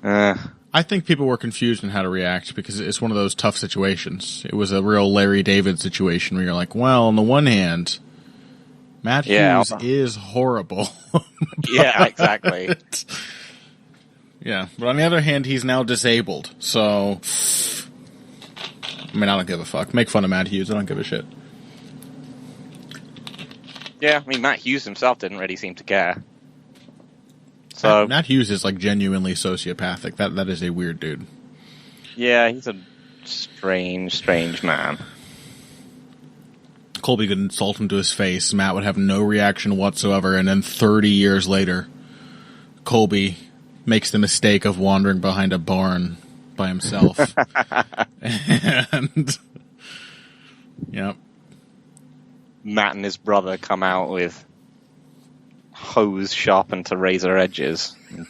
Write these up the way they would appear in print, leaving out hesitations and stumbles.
I think people were confused on how to react because it's one of those tough situations. It was a real Larry David situation where you're like, well, on the one hand, Matt Hughes is horrible. Yeah, exactly. Yeah, but on the other hand, he's now disabled. So, I mean, I don't give a fuck. Make fun of Matt Hughes. I don't give a shit. Yeah, I mean, Matt Hughes himself didn't really seem to care. So Matt Hughes is like genuinely sociopathic. That is a weird dude. Yeah, he's a strange man. Colby could insult him to his face. Matt would have no reaction whatsoever. And then 30 years later, Colby makes the mistake of wandering behind a barn by himself. And, yep. Matt and his brother come out with hose sharpened to razor edges. And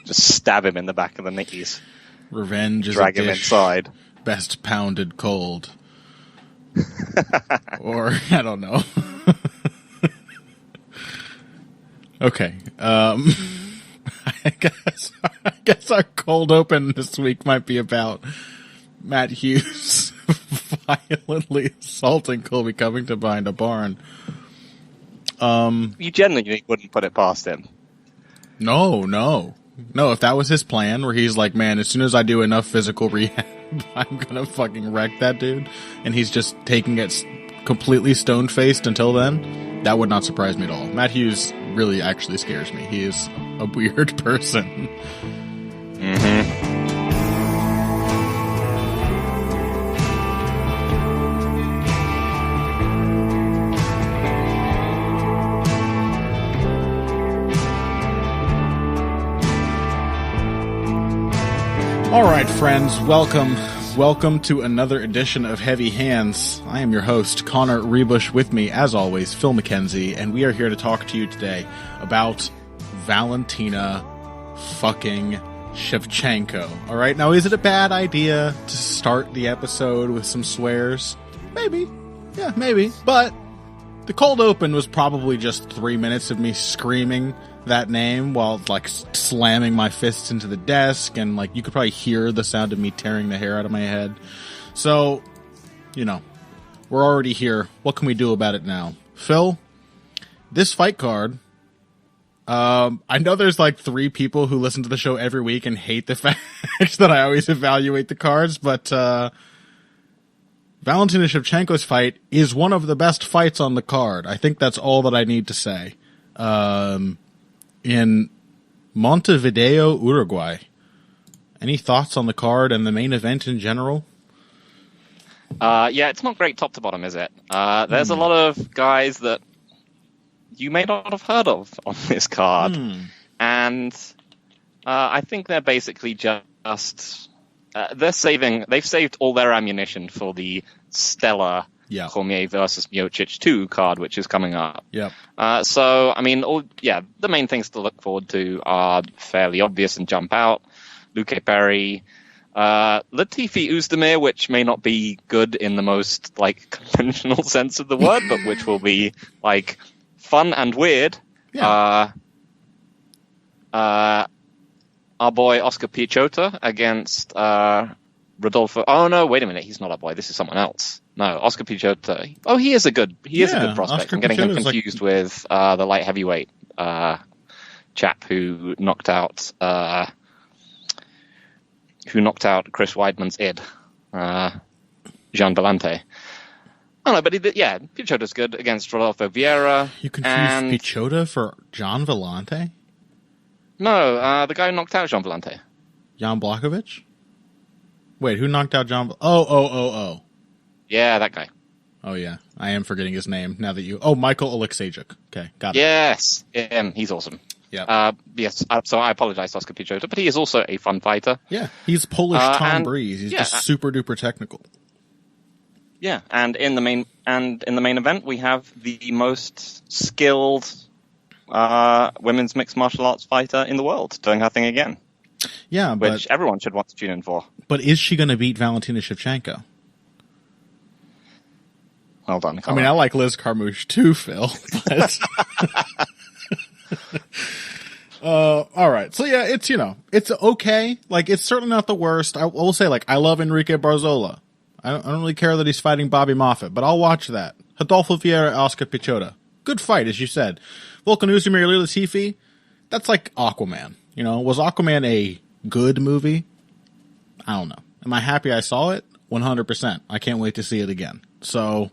just stab him in the back of the knees. Revenge is drag a him dish inside. Best pounded cold. Or, I don't know. Okay. I guess our cold open this week might be about Matt Hughes violently assaulting Colby Covington behind a barn. You genuinely wouldn't put it past him. No. If that was his plan, where he's like, man, as soon as I do enough physical rehab, I'm gonna fucking wreck that dude, and he's just taking it completely stone-faced until then, that would not surprise me at all. Matt Hughes really actually scares me. He is a weird person. All right, friends, welcome to another edition of Heavy Hands. I am your host, Connor Rebush. With me, as always, Phil McKenzie, and we are here to talk to you today about Valentina fucking Shevchenko. All right, now is it a bad idea to start the episode with some swears? Maybe. Yeah, maybe. But the cold open was probably just 3 minutes of me screaming that name while like slamming my fists into the desk, and like you could probably hear the sound of me tearing the hair out of my head. So, you know, we're already here. What can we do about it now? Phil, this fight card, I know there's like 3 people who listen to the show every week and hate the fact that I always evaluate the cards, but Valentina Shevchenko's fight is one of the best fights on the card. I think that's all that I need to say. In Montevideo, Uruguay. Any thoughts on the card and the main event in general? Yeah, it's not great top to bottom, is it? There's a lot of guys that you may not have heard of on this card. And I think they're basically just... they've saved all their ammunition for the stellar Cormier versus Miocic 2 card, which is coming up. So, I mean, the main things to look forward to are fairly obvious and jump out. Luque Perry, Latifi Oezdemir, which may not be good in the most, like, conventional sense of the word, but which will be, like, fun and weird. Our boy Oscar Piechota against Rodolfo. Oh no, wait a minute, he's not our boy. This is someone else. No, Oscar Piechota. Oh, he is a good prospect. Oscar I'm getting him Pichota's confused with the light heavyweight chap who knocked out Chris Weidman's id, Jean Valente. Oh no, but Pichota's good against Rodolfo Vieira. You confused Piechota for John Valente? No, the guy who knocked out Jean Valente. Jan Blachowicz? Wait, who knocked out John? Oh. Yeah, that guy. Oh, yeah. I am forgetting his name now that you... Oh, Michael Oleksiejczuk. Okay, got it. Yes, he's awesome. Yeah. Yes, so I apologize to Oscar Piechota, but he is also a fun fighter. Yeah, he's Polish Tom Breeze. He's just super duper technical. Yeah, and in the main event, we have the most skilled women's mixed martial arts fighter in the world doing her thing again. Yeah, but... Which everyone should want to tune in for. But is she going to beat Valentina Shevchenko? Hold on. I mean, I like Liz Carmouche too, Phil. But All right. So yeah, it's, it's okay. Like, it's certainly not the worst. I will say, like, I love Enrique Barzola. I don't really care that he's fighting Bobby Moffett, but I'll watch that. Adolfo Vieira, Oscar Pichota. Good fight, as you said. Volkan Oezdemir, Latifi. That's like Aquaman. Was Aquaman a good movie? I don't know. Am I happy I saw it? 100%. I can't wait to see it again. So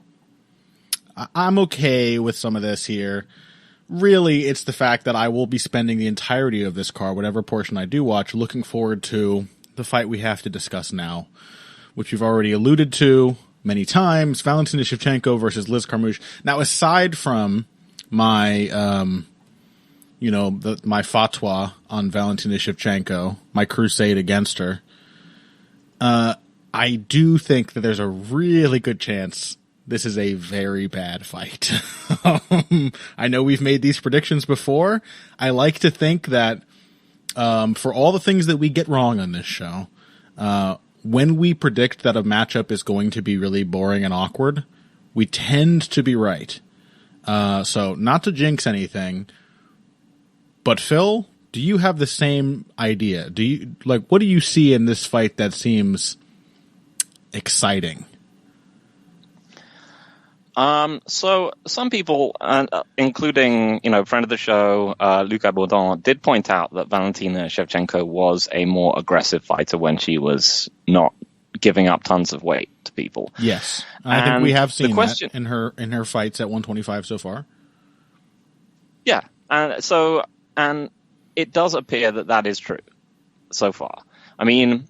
I'm okay with some of this here. Really, it's the fact that I will be spending the entirety of this card, whatever portion I do watch, looking forward to the fight we have to discuss now, which you've already alluded to many times, Valentina Shevchenko versus Liz Carmouche. Now, aside from my, my fatwa on Valentina Shevchenko, my crusade against her, I do think that there's a really good chance this is a very bad fight. I know we've made these predictions before. I like to think that for all the things that we get wrong on this show, when we predict that a matchup is going to be really boring and awkward, we tend to be right. So not to jinx anything, but Phil, do you have the same idea? What do you see in this fight that seems exciting? So some people, including, friend of the show, Luque Bourdon, did point out that Valentina Shevchenko was a more aggressive fighter when she was not giving up tons of weight to people. Yes. I think we have seen that in her fights at 125 so far. Yeah. And it does appear that is true so far. I mean,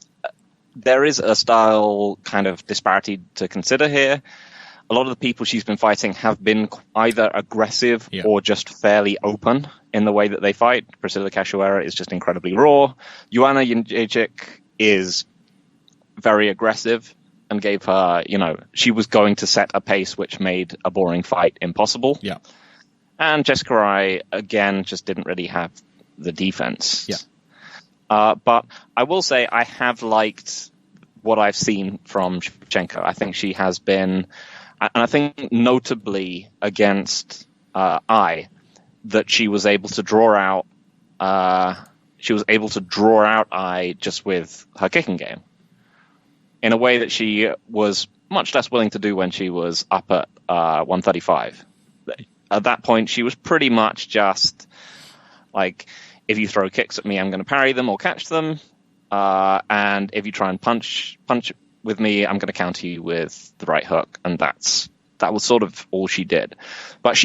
there is a style kind of disparity to consider here. A lot of the people she's been fighting have been either aggressive or just fairly open in the way that they fight. Priscilla Cachoeira is just incredibly raw. Joanna Jędrzejczyk is very aggressive and gave her, she was going to set a pace which made a boring fight impossible. Yeah. And Jessica Rai, again, just didn't really have the defense. Yeah. But I will say I have liked what I've seen from Shevchenko. I think she has been... And I think notably against I, that she was able to draw out. I just with her kicking game, in a way that she was much less willing to do when she was up at 135. At that point, she was pretty much just like, if you throw kicks at me, I'm going to parry them or catch them, and if you try and punch with me, I'm going to counter you with the right hook, and that was sort of all she did. But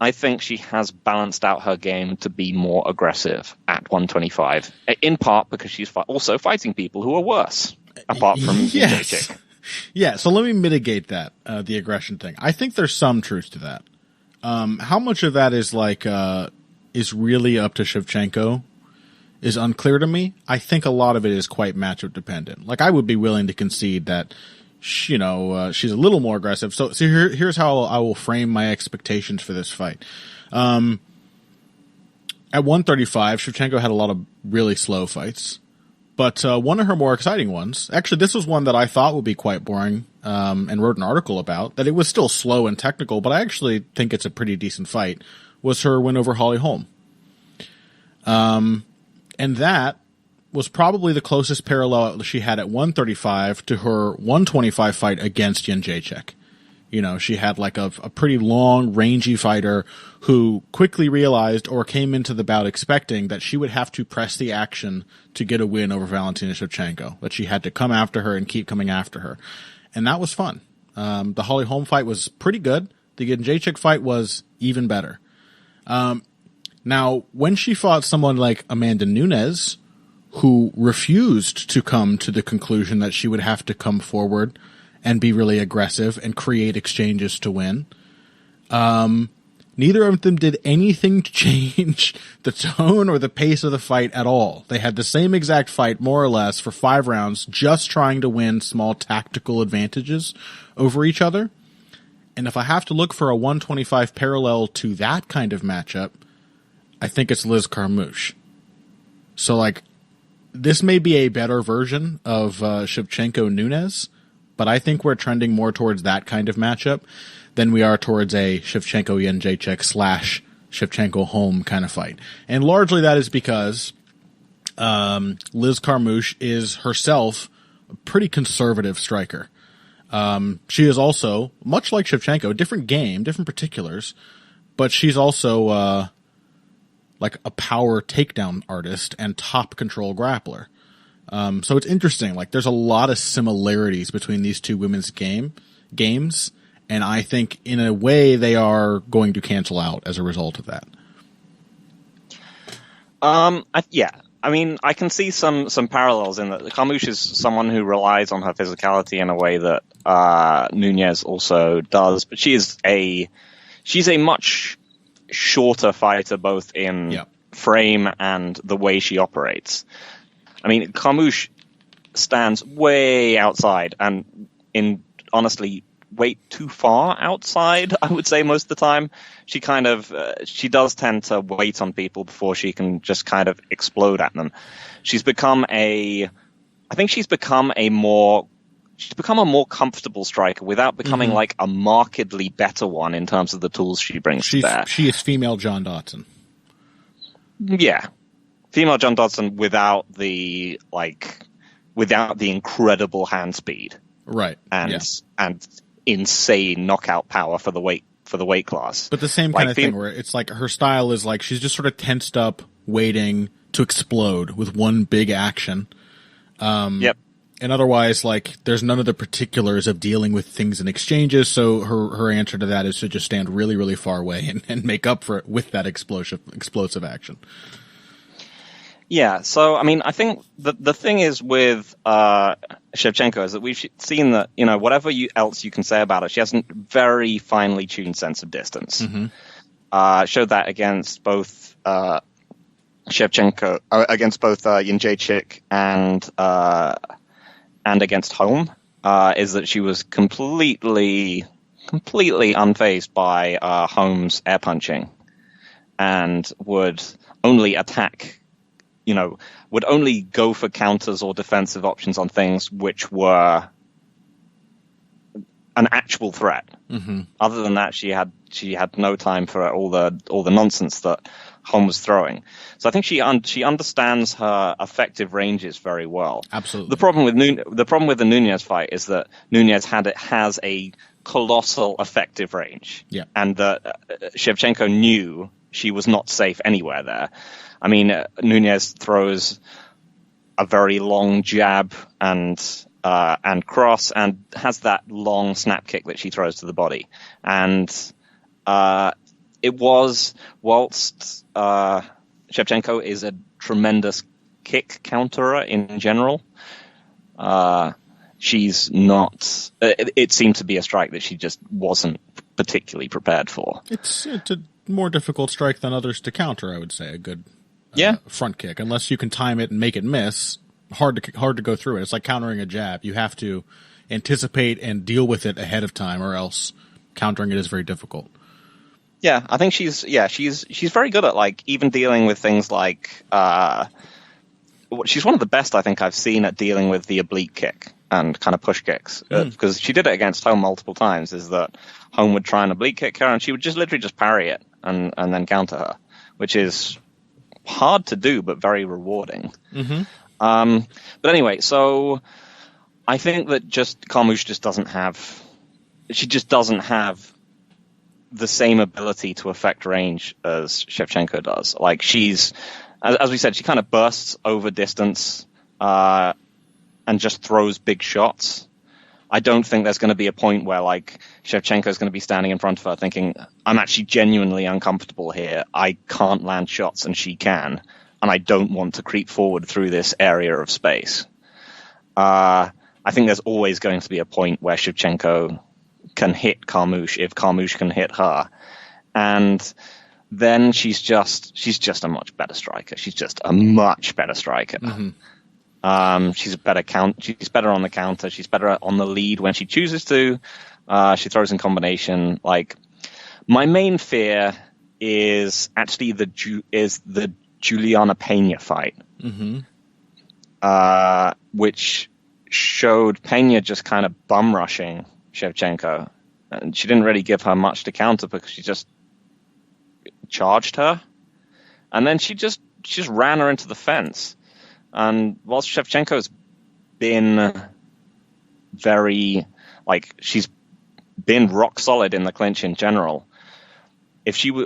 I think she has balanced out her game to be more aggressive at 125, in part because she's also fighting people who are worse, apart from yes. Yeah, so let me mitigate that, the aggression thing. I think there's some truth to that. How much of that is is really up to Shevchenko is unclear to me. I think a lot of it is quite matchup dependent. Like, I would be willing to concede that, she's a little more aggressive. So here's how I will frame my expectations for this fight. At 135, Shevchenko had a lot of really slow fights, but one of her more exciting ones, actually, this was one that I thought would be quite boring, and wrote an article about, that it was still slow and technical, but I actually think it's a pretty decent fight, was her win over Holly Holm. And that was probably the closest parallel she had at 135 to her 125 fight against Jędrzejczyk. She had like a pretty long, rangy fighter who quickly realized or came into the bout expecting that she would have to press the action to get a win over Valentina Shevchenko, that she had to come after her and keep coming after her. And that was fun. The Holly Holm fight was pretty good. The Jędrzejczyk fight was even better. Now, when she fought someone like Amanda Nunes, who refused to come to the conclusion that she would have to come forward and be really aggressive and create exchanges to win, neither of them did anything to change the tone or the pace of the fight at all. They had the same exact fight, more or less, for 5 rounds, just trying to win small tactical advantages over each other. And if I have to look for a 125 parallel to that kind of matchup, I think it's Liz Carmouche. So, this may be a better version of Shevchenko Nunes, but I think we're trending more towards that kind of matchup than we are towards a Shevchenko Jędrzejczyk Shevchenko home kind of fight. And largely that is because Liz Carmouche is herself a pretty conservative striker. She is also, much like Shevchenko, different game, different particulars, but she's also like a power takedown artist and top control grappler. So it's interesting. Like, there's a lot of similarities between these two women's games, and I think in a way they are going to cancel out as a result of that. Yeah. I mean, I can see some parallels in that Carmouche is someone who relies on her physicality in a way that Nunes also does, but she's a much shorter fighter, both in frame and the way she operates. I mean, Carmouche stands way outside and honestly way too far outside, I would say, most of the time. She she does tend to wait on people before she can just kind of explode at them. She's become a more comfortable striker without becoming like a markedly better one in terms of the tools she brings to bear. She is female John Dodson. Yeah. Female John Dodson without the incredible hand speed. Right. And insane knockout power for the weight class. But the same kind of thing where it's like her style is like she's just sort of tensed up, waiting to explode with one big action. Yep. And otherwise, like, there's none of the particulars of dealing with things in exchanges, so her answer to that is to just stand really, really far away and make up for it with that explosive action. Yeah, so, I mean, I think the thing is with Shevchenko is that we've seen that, whatever else you can say about her, she has a very finely tuned sense of distance. Showed that against both Shevchenko, against both Jędrzejczyk and against Holm, is that she was completely unfazed by Holm's air punching and would only attack, would only go for counters or defensive options on things which were an actual threat. Other than that, she had no time for all the nonsense that Holm was throwing. So I think she understands her effective ranges very well. Absolutely. The problem with the Nunes fight is that Nunes has a colossal effective range. Yeah. And that Shevchenko knew she was not safe anywhere there. I mean, Nunes throws a very long jab and cross, and has that long snap kick that she throws to the body. And it was, whilst Shevchenko is a tremendous kick counterer in general, she's not. It seemed to be a strike that she just wasn't particularly prepared for. It's a more difficult strike than others to counter, I would say. A good front kick, unless you can time it and make it miss. Hard to go through it. It's like countering a jab. You have to anticipate and deal with it ahead of time, or else countering it is very difficult. Yeah, I think she's very good at like even dealing with things like she's one of the best I think I've seen at dealing with the oblique kick and kind of push kicks, because she did it against Holm multiple times. Is that Holm would try and oblique kick her and she would just literally just parry it and then counter her, which is hard to do but very rewarding. But anyway, so I think that Carmouche just doesn't have the same ability to affect range as Shevchenko does. Like, she's, as we said, she kind of bursts over distance and just throws big shots. I don't think there's going to be a point where like Shevchenko is going to be standing in front of her thinking, I'm actually genuinely uncomfortable here. I can't land shots and she can, and I don't want to creep forward through this area of space. I think there's always going to be a point where Shevchenko can hit Carmouche if Carmouche can hit her, and then she's just a much better striker. She's just a much better striker. She's she's better on the counter. She's better on the lead when she chooses to. She throws in combination. Like, my main fear is actually the Juliana Pena fight, which showed Pena just kind of bum rushing Shevchenko, and she didn't really give her much to counter because she just charged her, and then she just ran her into the fence. And whilst Shevchenko's been she's been rock solid in the clinch in general,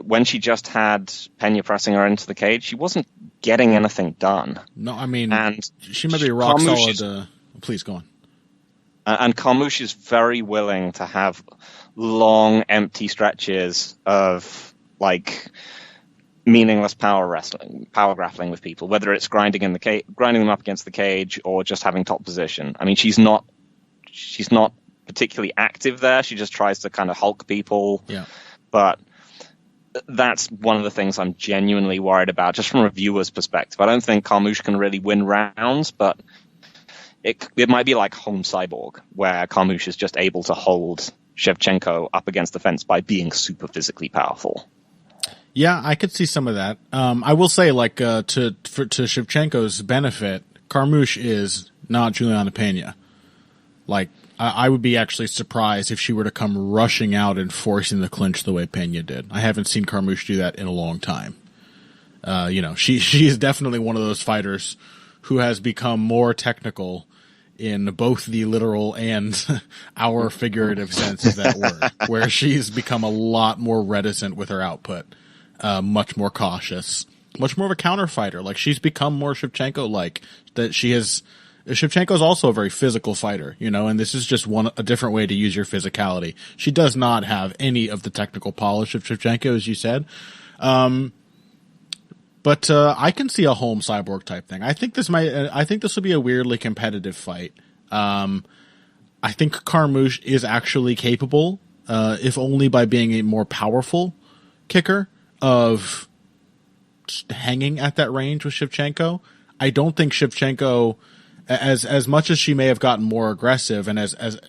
when she just had Pena pressing her into the cage, she wasn't getting anything done. No, I mean, and she may be rock solid. Please go on. And Carmouche is very willing to have long, empty stretches of meaningless power grappling with people, whether it's grinding them up against the cage or just having top position. I mean, she's not particularly active there. She just tries to kind of Hulk people. Yeah. But that's one of the things I'm genuinely worried about, just from a viewer's perspective. I don't think Carmouche can really win rounds, but it might be like Home Cyborg, where Carmouche is just able to hold Shevchenko up against the fence by being super physically powerful. Yeah, I could see some of that. I will say, to Shevchenko's benefit, Carmouche is not Juliana Pena. I would be actually surprised if she were to come rushing out and forcing the clinch the way Pena did. I haven't seen Carmouche do that in a long time. She is definitely one of those fighters who has become more technical in both the literal and our figurative sense of that word, where she's become a lot more reticent with her output, much more cautious, much more of a counter fighter. She's become more Shevchenko-like. Shevchenko is also a very physical fighter, and this is just a different way to use your physicality. She does not have any of the technical polish of Shevchenko, as you said. But I can see a Home Cyborg type thing. I think this will be a weirdly competitive fight. I think Carmouche is actually capable, if only by being a more powerful kicker, of just hanging at that range with Shevchenko. I don't think Shevchenko, as much as she may have gotten more aggressive and as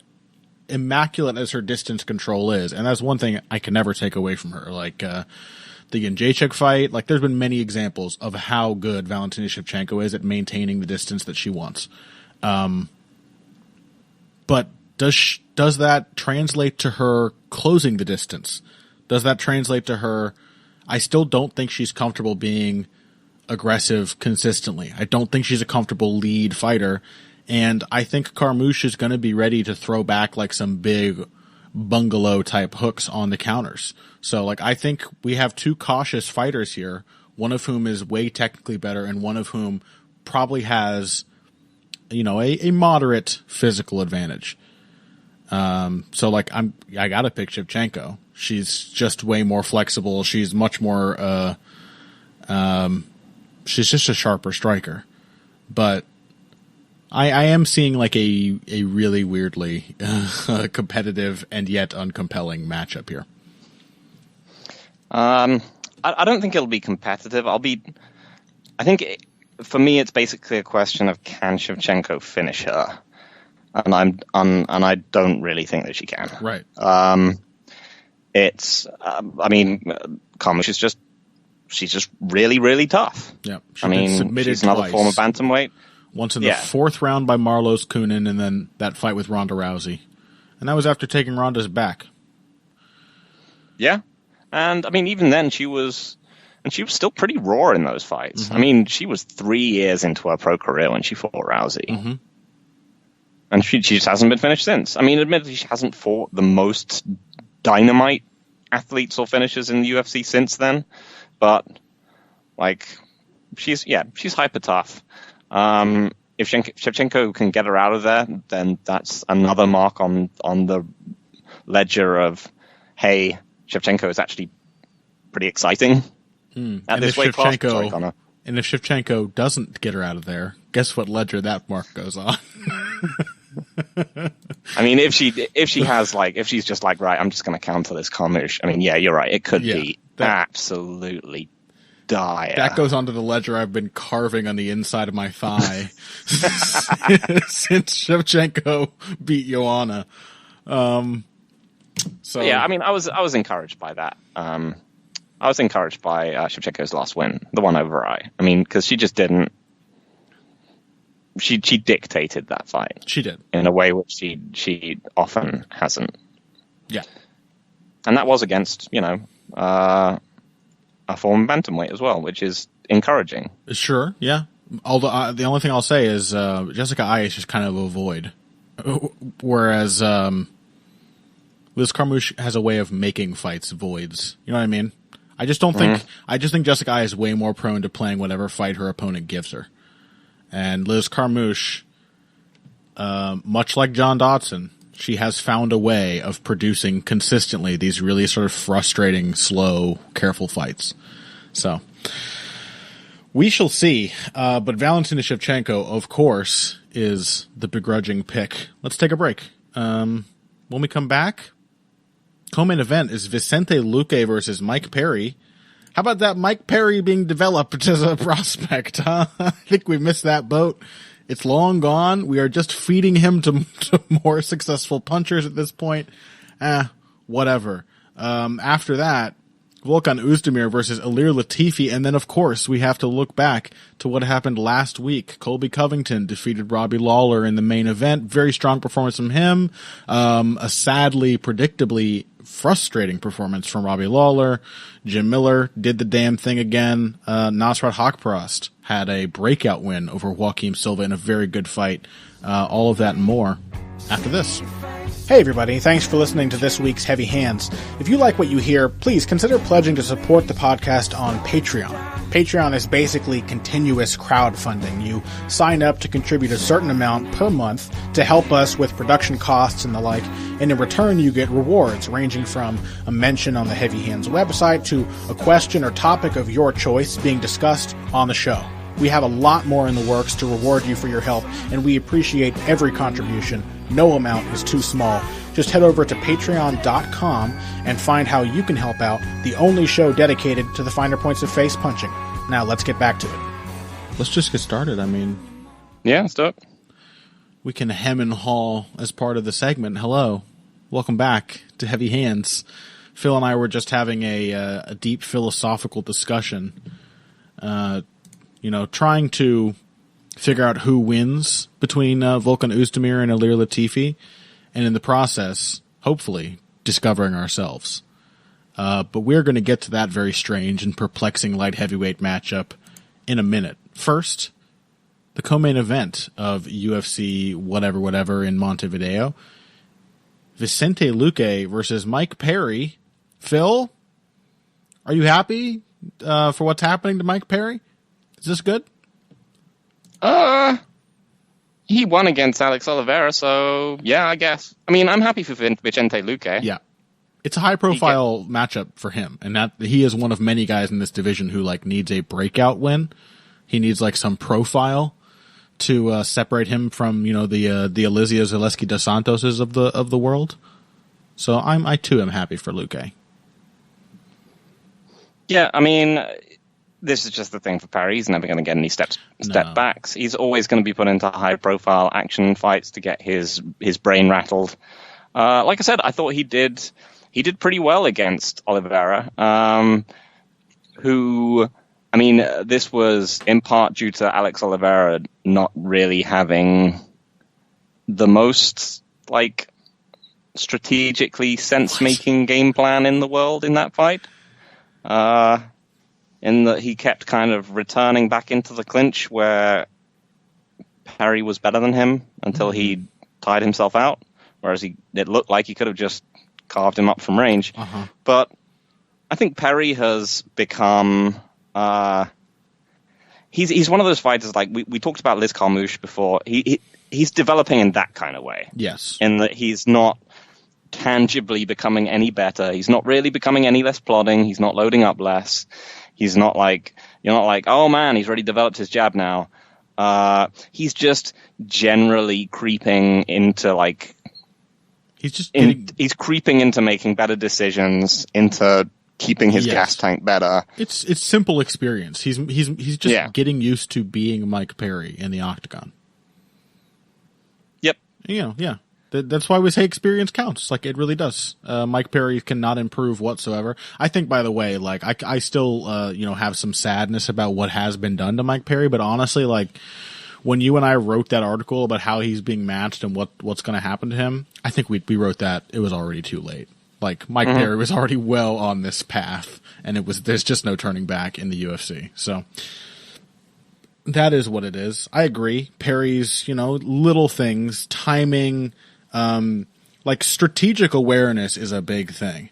immaculate as her distance control is, and that's one thing I can never take away from her, the Jędrzejczyk fight, there's been many examples of how good Valentina Shevchenko is at maintaining the distance that she wants. But does that translate to her closing the distance? Does that translate to her? I still don't think she's comfortable being aggressive consistently. I don't think she's a comfortable lead fighter. And I think Carmouche is going to be ready to throw back some big bungalow type hooks on the counters. So I think we have two cautious fighters here, one of whom is way technically better and one of whom probably has, a moderate physical advantage. I gotta pick Shevchenko. She's just way more flexible. She's much more, she's just a sharper striker. But I am seeing a really weirdly competitive and yet uncompelling matchup here. I don't think it'll be competitive. I think for me it's basically a question of, can Shevchenko finish her? And I don't really think that she can. Right. Carmouche is she's just really, really tough. Yeah. She's another former bantamweight. Once in the fourth round by Marlos Kunin, and then that fight with Ronda Rousey. And that was after taking Ronda's back. Yeah. And, even then she was still pretty raw in those fights. Mm-hmm. She was 3 years into her pro career when she fought Rousey. Mm-hmm. And she just hasn't been finished since. Admittedly, she hasn't fought the most dynamite athletes or finishers in the UFC since then. But, she's hyper tough. If Shevchenko can get her out of there, then that's another mark on the ledger of, hey, Shevchenko is actually pretty exciting at this weight class. And if Shevchenko doesn't get her out of there, guess what ledger that mark goes on? If she's just right, I'm just going to counter this Carmouche. Yeah, you're right. It could be absolutely dire. That goes onto the ledger I've been carving on the inside of my thigh since Shevchenko beat Joanna. I was encouraged by that. I was encouraged by Shevchenko's last win, the one over I. Because she just didn't. She dictated that fight. She did in a way which she often hasn't. Yeah, and that was against a former bantamweight as well, which is encouraging. Sure, yeah. Although the only thing I'll say is Jessica Eye is just kind of a void, whereas Liz Carmouche has a way of making fights voids. You know what I mean? I just don't think. I just think Jessica Eye is way more prone to playing whatever fight her opponent gives her, and Liz Carmouche, much like John Dodson, she has found a way of producing consistently these really sort of frustrating, slow, careful fights. So we shall see. But Valentina Shevchenko, of course, is the begrudging pick. Let's take a break. When we come back, co-main event is Vicente Luque versus Mike Perry. How about that Mike Perry being developed as a prospect, huh? I think we missed that boat. It's long gone. We are just feeding him to more successful punchers at this point. Whatever. After that, Volkan Oezdemir versus Ilir Latifi, and then of course we have to look back to what happened last week. Colby Covington defeated Robbie Lawler in the main event. Very strong performance from him. A sadly, predictably frustrating performance from Robbie Lawler. Jim Miller did the damn thing again. Nasrat Haqparast had a breakout win over Joaquim Silva in a very good fight. All of that and more after this. Hey everybody, thanks for listening to this week's Heavy Hands. If you like what you hear, please consider pledging to support the podcast on Patreon. Patreon is basically continuous crowdfunding. You sign up to contribute a certain amount per month to help us with production costs and the like, and in return you get rewards ranging from a mention on the Heavy Hands website to a question or topic of your choice being discussed on the show. We have a lot more in the works to reward you for your help, and we appreciate every contribution. No amount is too small. Just head over to patreon.com and find how you can help out the only show dedicated to the finer points of face punching. Now, let's get back to it. Let's just get started. I mean... Yeah, let's do it. We can hem and haw as part of the segment. Hello. Welcome back to Heavy Hands. Phil and I were just having a deep philosophical discussion, trying to figure out who wins between Volkan Oezdemir and Ilir Latifi, and in the process, hopefully, discovering ourselves. But we're going to get to that very strange and perplexing light heavyweight matchup in a minute. First, the co-main event of UFC whatever in Montevideo. Vicente Luque versus Mike Perry. Phil, are you happy for what's happening to Mike Perry? Is this good? He won against Alex Oliveira, so yeah, I guess. I mean, I'm happy for Vicente Luque. Yeah. It's a high-profile matchup for him, and that he is one of many guys in this division who needs a breakout win. He needs some profile to separate him from the Elizia Zaleski dos Santoses of the world. So I too am happy for Luque. Yeah, I mean, this is just the thing for Perry. He's never going to get any step backs. He's always going to be put into high-profile action fights to get his brain rattled. Like I said, I thought he did pretty well against Oliveira, who, I mean, this was in part due to Alex Oliveira not really having the most, strategically sense-making game plan in the world in that fight. In that he kept kind of returning back into the clinch where Perry was better than him until he tired himself out, whereas it looked like he could have just carved him up from range. Uh-huh. But I think Perry has become... he's one of those fighters, we talked about Liz Carmouche before. He's developing in that kind of way. Yes. In that he's not tangibly becoming any better. He's not really becoming any less plodding. He's not loading up less. He's not you're not oh man, he's already developed his jab now. He's just generally creeping into he's creeping into making better decisions, into keeping his gas tank better. It's simple experience. He's just getting used to being Mike Perry in the octagon. Yep. Yeah. That's why we say experience counts. It really does. Mike Perry cannot improve whatsoever. I think, by the way, I still, have some sadness about what has been done to Mike Perry. But honestly, when you and I wrote that article about how he's being matched and what's going to happen to him, I think we wrote that it was already too late. Mike Perry was already well on this path, and there's just no turning back in the UFC. So that is what it is. I agree. Perry's, little things, timing, like strategic awareness is a big thing.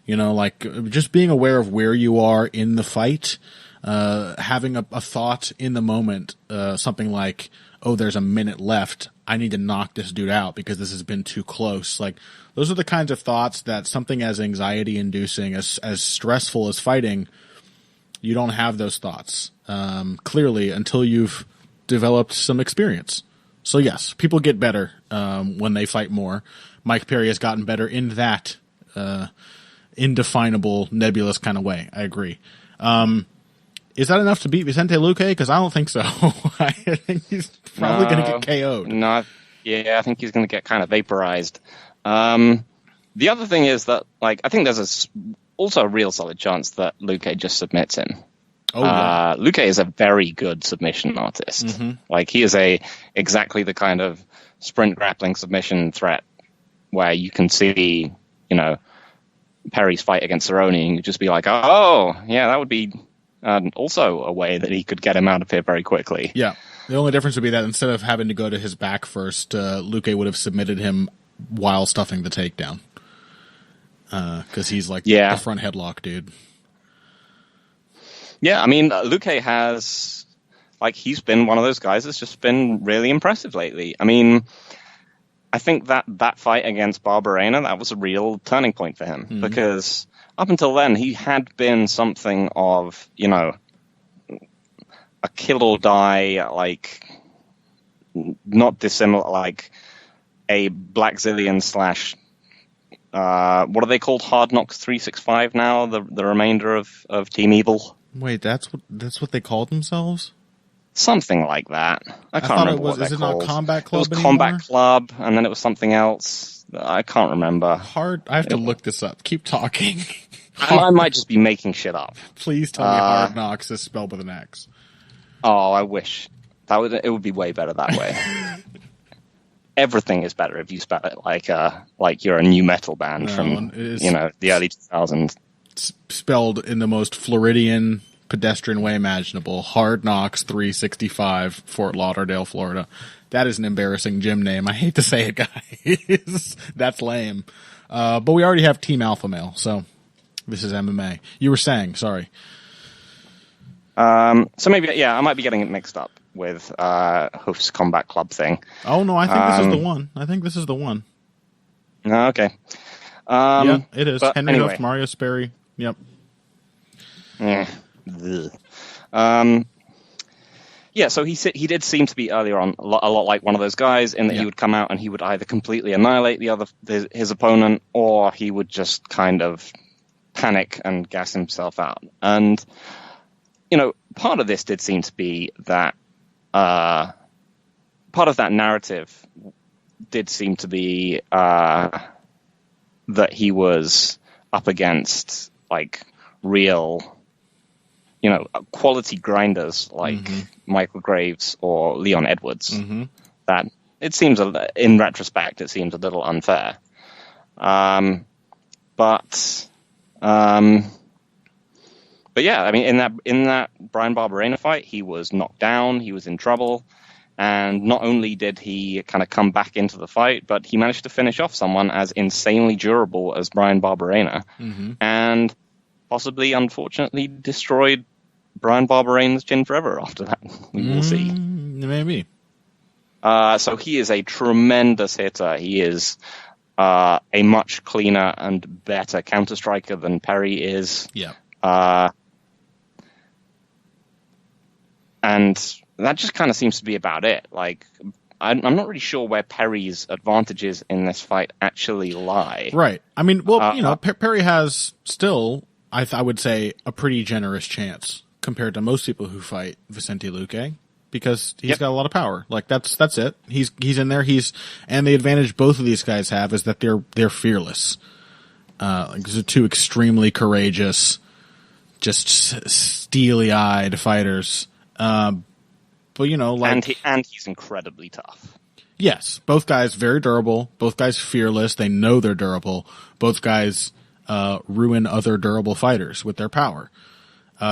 Like just being aware of where you are in the fight, having a thought in the moment, something like, oh, there's a minute left. I need to knock this dude out because this has been too close. Like, those are the kinds of thoughts that something as anxiety inducing, as stressful as fighting, you don't have those thoughts, clearly, until you've developed some experience. So yes, people get better, when they fight more. Mike Perry has gotten better in that, indefinable, nebulous kind of way. I agree. Is that enough to beat Vicente Luque? Because I don't think so. I think he's probably going to get KO'd. No, I think he's going to get kind of vaporized. The other thing is that, like, I think there's also a real solid chance that Luque just submits him. Oh, yeah. Luque is a very good submission artist. Mm-hmm. Like, he is exactly the kind of sprint grappling submission threat where you can see, Perry's fight against Cerrone, and you just be like, oh, yeah, that would be also a way that he could get him out of here very quickly. Yeah. The only difference would be that instead of having to go to his back first, Luque would have submitted him while stuffing the takedown. Because he's like the front headlock dude. Yeah, I mean, Luque has, he's been one of those guys that's just been really impressive lately. I mean, I think that fight against Barberena, that was a real turning point for him. Mm-hmm. Because up until then, he had been something of, a kill or die, not dissimilar, a Black Zillion / what are they called? Hard Knocks 365 now, the remainder of Team Evil. Wait, that's what they called themselves? Something like that. I can't remember what they're called. Is it not Combat Club It was anymore? Combat Club, and then it was something else. I can't remember. I have to look this up. Keep talking. I might just be making shit up. Please tell me Hard Knocks is spelled with an X. Oh, I wish. It would be way better that way. Everything is better if you spell it like you're a new metal band from the early 2000s. It's spelled in the most Floridian, pedestrian way imaginable. Hard Knocks 365, Fort Lauderdale, Florida. That is an embarrassing gym name. I hate to say it, guys. That's lame. But we already have Team Alpha Male, so this is MMA. You were saying, sorry. So maybe, I might be getting it mixed up with Hoof's Combat Club thing. Oh, no, I think this is the one. Okay. Yeah, it is. Henry anyway. Hoof, Mario Sperry. Yep. Yeah. So he did seem to be earlier on a lot like one of those guys in that he would come out and he would either completely annihilate his opponent, or he would just kind of panic and gas himself out. And part of this did seem to be that part of that narrative did seem to be that he was up against real, quality grinders like Michael Graves or Leon Edwards. Mm-hmm. That it seems, in retrospect, it seems a little unfair. But yeah, I mean, in that Brian Barberena fight, he was knocked down, he was in trouble, and not only did he kind of come back into the fight, but he managed to finish off someone as insanely durable as Brian Barberena, and possibly, unfortunately, destroyed Brian Barberena's chin forever after that. We will see. Maybe. So he is a tremendous hitter. He is a much cleaner and better counter-striker than Perry is. Yeah. And that just kind of seems to be about it. I'm not really sure where Perry's advantages in this fight actually lie. Right. I mean, well, Perry has still, I would say, a pretty generous chance compared to most people who fight Vicente Luque, because he's got a lot of power. That's it. He's in there. And the advantage both of these guys have is that they're fearless. These are two extremely courageous, just steely-eyed fighters. But and he's incredibly tough. Yes, both guys very durable. Both guys fearless. They know they're durable. Both guys ruin other durable fighters with their power.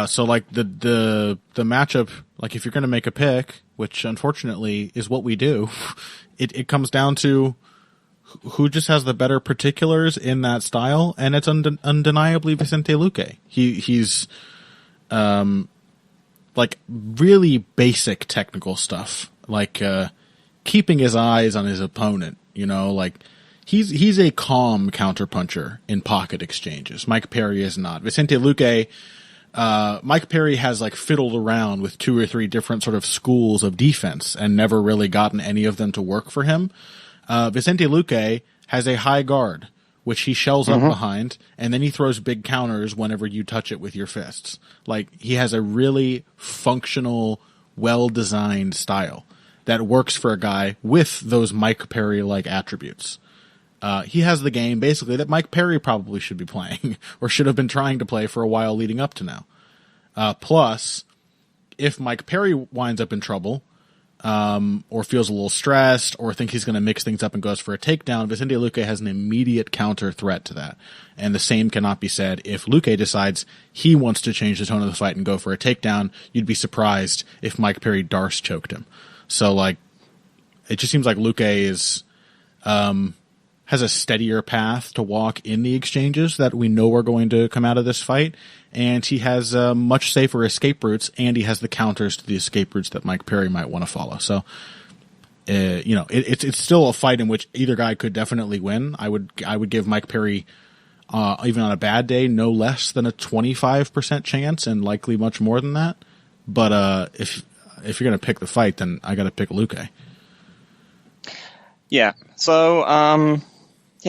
So like the matchup, like if you're going to make a pick, which unfortunately is what we do, it comes down to who just has the better particulars in that style, and it's undeniably Vicente Luque. He's like really basic technical stuff, like keeping his eyes on his opponent. You know, like he's a calm counterpuncher in pocket exchanges. Mike Perry is not. Vicente Luque. Mike Perry has like fiddled around with 2 or 3 different sort of schools of defense and never really gotten any of them to work for him. Vicente Luque has a high guard, which he shells up behind, and then he throws big counters whenever you touch it with your fists. Like, he has a really functional, well-designed style that works for a guy with those Mike Perry-like attributes. He has the game, basically, that Mike Perry probably should be playing, or should have been trying to play for a while leading up to now. Plus, if Mike Perry winds up in trouble, or feels a little stressed, or thinks he's going to mix things up and goes for a takedown, Vicente Luque has an immediate counter threat to that. And the same cannot be said if Luque decides he wants to change the tone of the fight and go for a takedown. You'd be surprised if Mike Perry Darce choked him. So, like, it just seems like Luque is, has a steadier path to walk in the exchanges that we know are going to come out of this fight, and he has much safer escape routes, and he has the counters to the escape routes that Mike Perry might want to follow. So, you know, it's still a fight in which either guy could definitely win. I would give Mike Perry, even on a bad day, no less than a 25% chance, and likely much more than that. But if you're going to pick the fight, then I got to pick Luque. Yeah. So,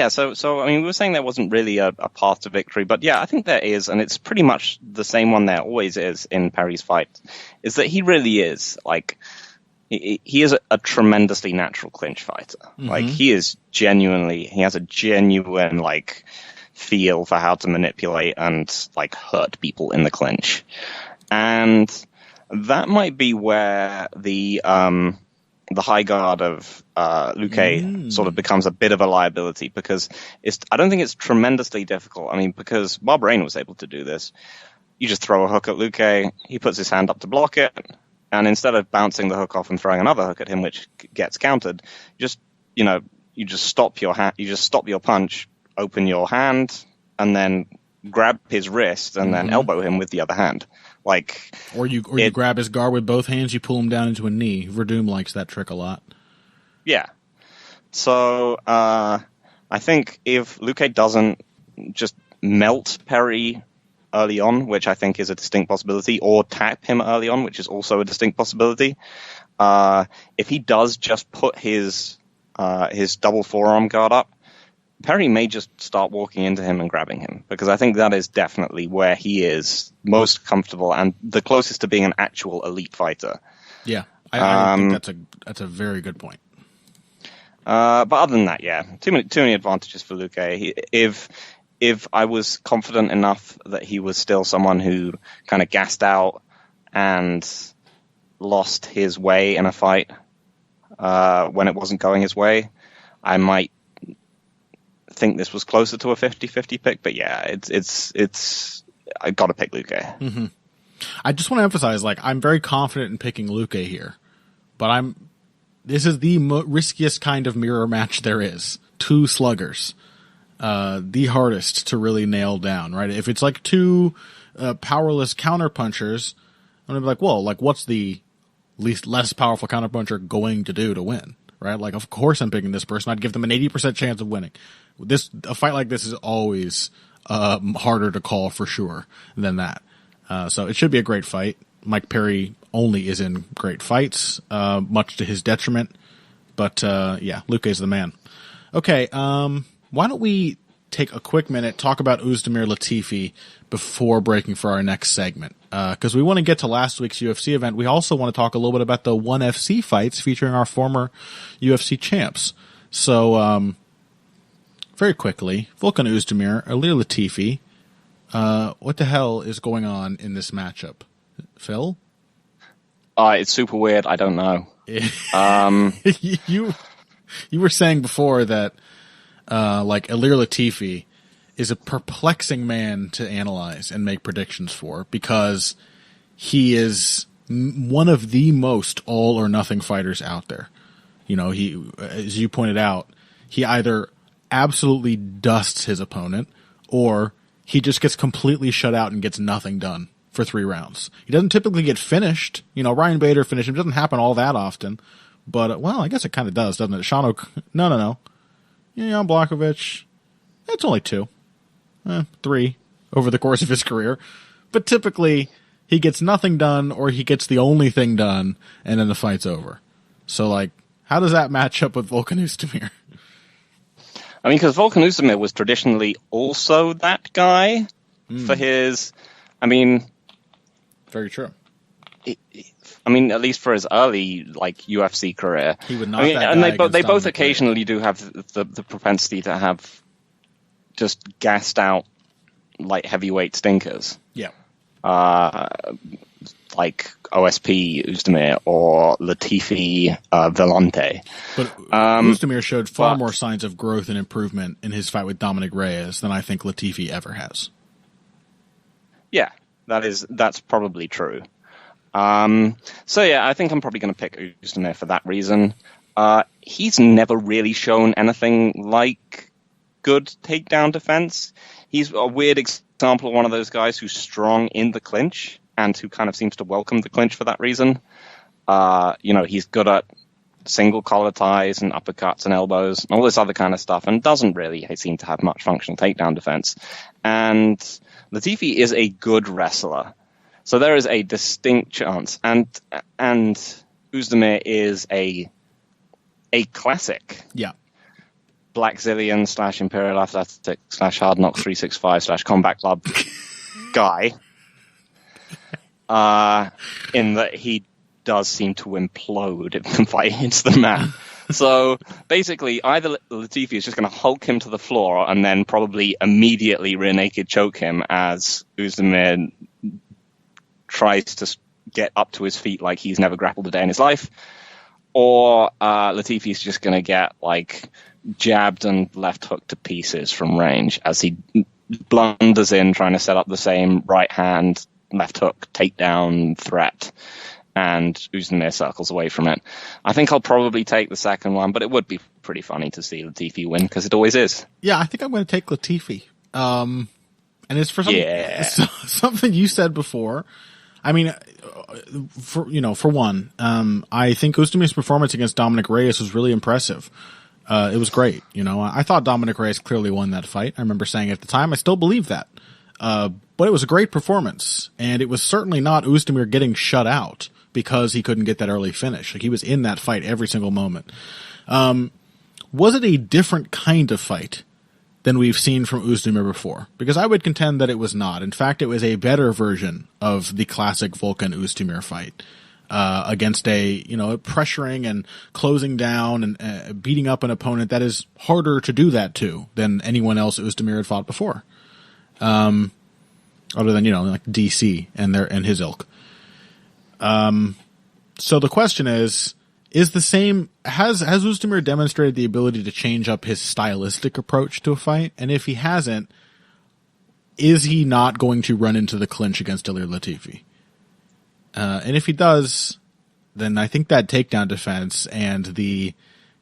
so I mean, we were saying there wasn't really a path to victory, but yeah, I think there is, and it's pretty much the same one there always is in Perry's fight, is that he really is, like, he is a tremendously natural clinch fighter. Mm-hmm. Like, he has a genuine, like, feel for how to manipulate and, like, hurt people in the clinch. And that might be where the high guard of Luque sort of becomes a bit of a liability, because I don't think it's tremendously difficult. I mean, because Bahrain was able to do this. You just throw a hook at Luque, he puts his hand up to block it, and instead of bouncing the hook off and throwing another hook at him, which gets countered, you just stop your punch, open your hand, and then grab his wrist and then elbow him with the other hand. Like, or you grab his guard with both hands, you pull him down into a knee. Verdum likes that trick a lot. Yeah. So I think if Luque doesn't just melt Perry early on, which I think is a distinct possibility, or tap him early on, which is also a distinct possibility, if he does just put his double forearm guard up, Perry may just start walking into him and grabbing him, because I think that is definitely where he is most comfortable and the closest to being an actual elite fighter. Yeah, I think that's a very good point. But other than that, yeah, too many advantages for Luque. If I was confident enough that he was still someone who kind of gassed out and lost his way in a fight when it wasn't going his way, I might think this was closer to a 50-50 pick, but yeah, it's I got to pick Luque. Mm-hmm. I just want to emphasize, like, I'm very confident in picking Luque here, but this is the riskiest kind of mirror match there is. 2 sluggers, the hardest to really nail down, right? If it's like 2 powerless counterpunchers, I'm gonna be like, well, like, what's the less powerful counterpuncher going to do to win? Right? Like, of course I'm picking this person. I'd give them an 80% chance of winning. A fight like this is always harder to call for sure than that. So it should be a great fight. Mike Perry only is in great fights, much to his detriment. But yeah, Luque's the man. Okay, why don't we take a quick minute, talk about Oezdemir Latifi before breaking for our next segment. Because we want to get to last week's UFC event. We also want to talk a little bit about the ONE FC fights featuring our former UFC champs. So, very quickly, Volkan Oezdemir, Ilir Latifi. What the hell is going on in this matchup? Phil? It's super weird. I don't know. You were saying before that, like, Ilir Latifi is a perplexing man to analyze and make predictions for, because he is one of the most all or nothing fighters out there. You know, he, as you pointed out, he either absolutely dusts his opponent, or he just gets completely shut out and gets nothing done for 3 rounds. He doesn't typically get finished. You know, Ryan Bader finished him. It doesn't happen all that often. But, well, I guess it kind of does, doesn't it? No. Jan Blachowicz, it's only 2. 3 over the course of his career. But typically, he gets nothing done, or he gets the only thing done, and then the fight's over. So, like, how does that match up with Volkan Oezdemir? I mean, because Volkan Oezdemir was traditionally also that guy for his... I mean... Very true. I mean, at least for his early like UFC career, he would not. And they both occasionally do have the propensity to have just gassed out like heavyweight stinkers. Yeah. Like OSP Oezdemir or Latifi Vellante. But Oezdemir showed far more signs of growth and improvement in his fight with Dominic Reyes than I think Latifi ever has. Yeah, that's probably true. So yeah, I think I'm probably going to pick Oezdemir for that reason. He's never really shown anything like good takedown defense. He's a weird example of one of those guys who's strong in the clinch and who kind of seems to welcome the clinch for that reason. He's good at single collar ties and uppercuts and elbows and all this other kind of stuff, and doesn't really seem to have much functional takedown defense. And Latifi is a good wrestler. So there is a distinct chance, and Oezdemir is a classic. Yeah. Black Zillion / Imperial Athletic / Hard Knocks 365 / Combat Club guy. In that he does seem to implode if the fight hits the mat. So basically, either Latifi is just going to hulk him to the floor and then probably immediately rear naked choke him as Oezdemir tries to get up to his feet like he's never grappled a day in his life, or Latifi's just going to get like jabbed and left hooked to pieces from range as he blunders in trying to set up the same right hand left hook takedown threat, and Oezdemir circles away from it. I think I'll probably take the second one, but it would be pretty funny to see Latifi win, because it always is. Yeah, I think I'm going to take Latifi. And it's for something you said before. I mean, for one, I think Oezdemir's performance against Dominic Reyes was really impressive. It was great. I thought Dominic Reyes clearly won that fight. I remember saying at the time, I still believe that. But it was a great performance, and it was certainly not Oezdemir getting shut out because he couldn't get that early finish. Like, he was in that fight every single moment. Was it a different kind of fight than we've seen from Oezdemir before? Because I would contend that it was not. In fact, it was a better version of the classic Volkan Oezdemir fight, against a pressuring and closing down and beating up an opponent that is harder to do that to than anyone else Oezdemir had fought before. Other than, like DC and his ilk. So the question is the same, has Oezdemir demonstrated the ability to change up his stylistic approach to a fight? And if he hasn't, is he not going to run into the clinch against Ilir Latifi? And if he does, then I think that takedown defense and the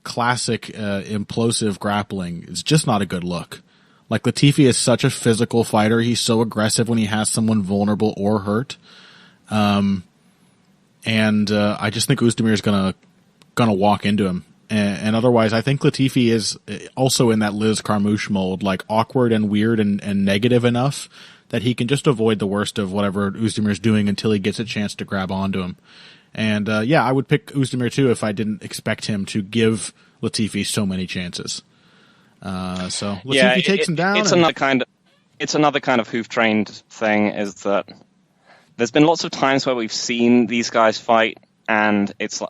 classic implosive grappling is just not a good look. Like, Latifi is such a physical fighter. He's so aggressive when he has someone vulnerable or hurt. And I just think Oezdemir is gonna walk into him. And otherwise, I think Latifi is also in that Liz Carmouche mold, like awkward and weird and negative enough that he can just avoid the worst of whatever Oezdemir is doing until he gets a chance to grab onto him. And I would pick Oezdemir too if I didn't expect him to give Latifi so many chances. So Latifi takes him down. It's another kind of hoof trained thing, is that there's been lots of times where we've seen these guys fight, and the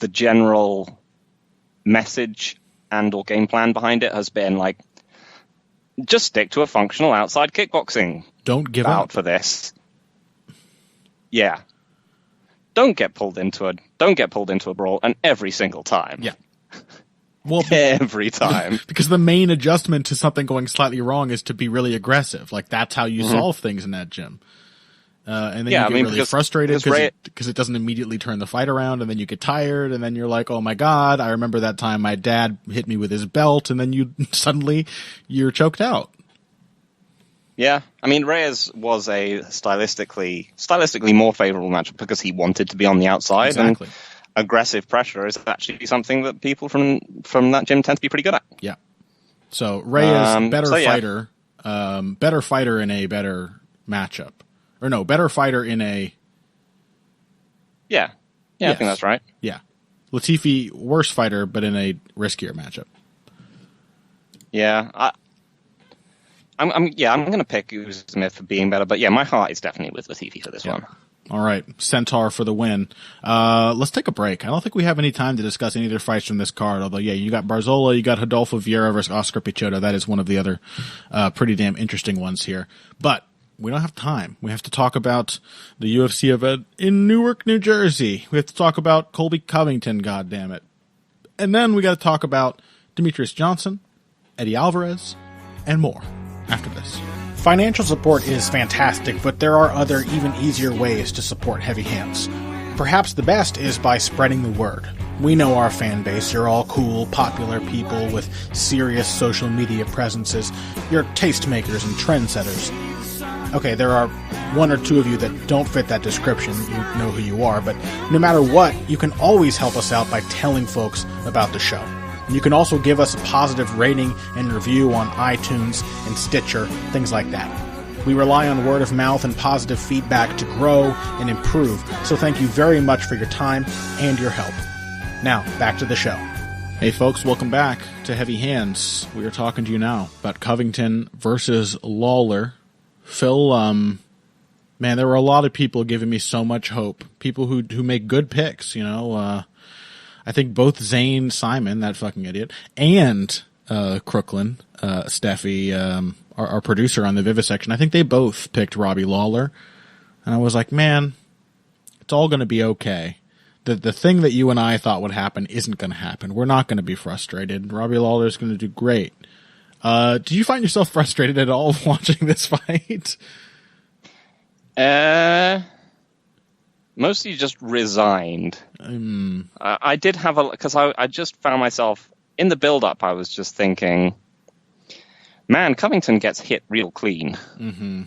general message and or game plan behind it has been like, just stick to a functional outside kickboxing. Don't give out up for this. Yeah. Don't get pulled into a brawl, and every single time. Yeah. Well, every time. Because the main adjustment to something going slightly wrong is to be really aggressive. Like, that's how you solve things in that gym. And then you get really frustrated because it doesn't immediately turn the fight around, and then you get tired, and then you're like, oh my God, I remember that time my dad hit me with his belt, and then you're choked out. Yeah, I mean, Reyes was a stylistically more favorable matchup because he wanted to be on the outside. Exactly. And aggressive pressure is actually something that people from that gym tend to be pretty good at. Yeah. So Reyes, better fighter in a better matchup. Or no, better fighter in a... Yeah. Yeah, yes. I think that's right. Yeah. Latifi, worse fighter, but in a riskier matchup. Yeah. I'm going to pick Oezdemir for being better, but yeah, my heart is definitely with Latifi for this one. All right, Centaur for the win. Let's take a break. I don't think we have any time to discuss any other fights from this card, although, yeah, you got Barzola, you got Rodolfo Vieira versus Oscar Pichota. That is one of the other pretty damn interesting ones here. But we don't have time. We have to talk about the UFC event in Newark, New Jersey. We have to talk about Colby Covington, goddammit. And then we got to talk about Demetrius Johnson, Eddie Alvarez, and more after this. Financial support is fantastic, but there are other, even easier ways to support Heavy Hands. Perhaps the best is by spreading the word. We know our fan base. You're all cool, popular people with serious social media presences. You're tastemakers and trendsetters. Okay, there are one or two of you that don't fit that description. You know who you are, but no matter what, you can always help us out by telling folks about the show. You can also give us a positive rating and review on iTunes and Stitcher, things like that. We rely on word of mouth and positive feedback to grow and improve, so thank you very much for your time and your help. Now, back to the show. Hey folks, welcome back to Heavy Hands. We are talking to you now about Covington versus Lawler. Phil, man, there were a lot of people giving me so much hope. People who make good picks, you know. I think both Zane Simon, that fucking idiot, and Crooklyn, Steffi, our producer on the Vivisection, I think they both picked Robbie Lawler. And I was like, man, it's all going to be okay. The thing that you and I thought would happen isn't going to happen. We're not going to be frustrated. Robbie Lawler is going to do great. Did you find yourself frustrated at all watching this fight? Mostly just resigned. I did have because I just found myself in the build-up. I was just thinking, man, Covington gets hit real clean. Mm-hmm.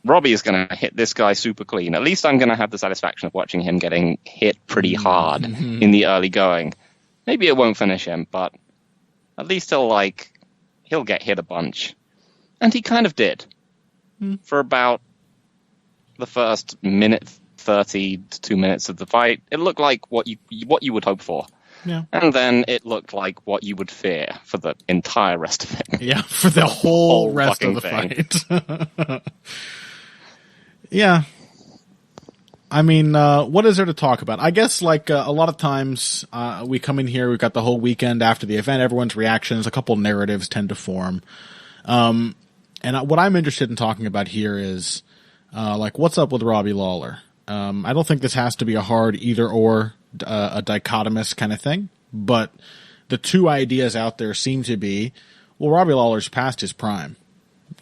Robbie is going to hit this guy super clean. At least I'm going to have the satisfaction of watching him getting hit pretty hard in the early going. Maybe it won't finish him, but at least he'll get hit a bunch. And he kind of did. For about the first minute 30 to 2 minutes of the fight, it looked like what you would hope for. Yeah. And then it looked like what you would fear for the entire rest of it. Yeah, for the whole rest of the fight. Yeah. I mean, what is there to talk about? I guess, like, a lot of times, we come in here, we've got the whole weekend after the event, everyone's reactions, a couple narratives tend to form. And what I'm interested in talking about here is, like, what's up with Robbie Lawler? I don't think this has to be a hard either or, a dichotomous kind of thing, but the two ideas out there seem to be, well, Robbie Lawler's past his prime.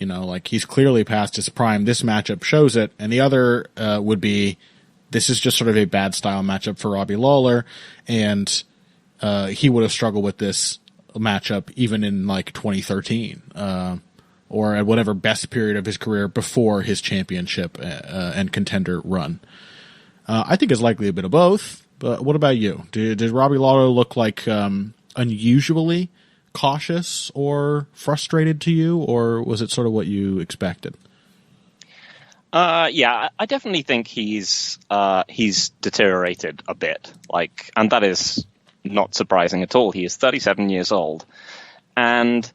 You know, like, he's clearly past his prime. This matchup shows it. And the other, would be, this is just sort of a bad style matchup for Robbie Lawler, and he would have struggled with this matchup even in, like, 2013, or at whatever best period of his career before his championship and contender run. I think it's likely a bit of both, but what about you? Did Robbie Lawler look like unusually cautious or frustrated to you, or was it sort of what you expected? Yeah, I definitely think he's deteriorated a bit. Like, and that is not surprising at all. He is 37 years old, and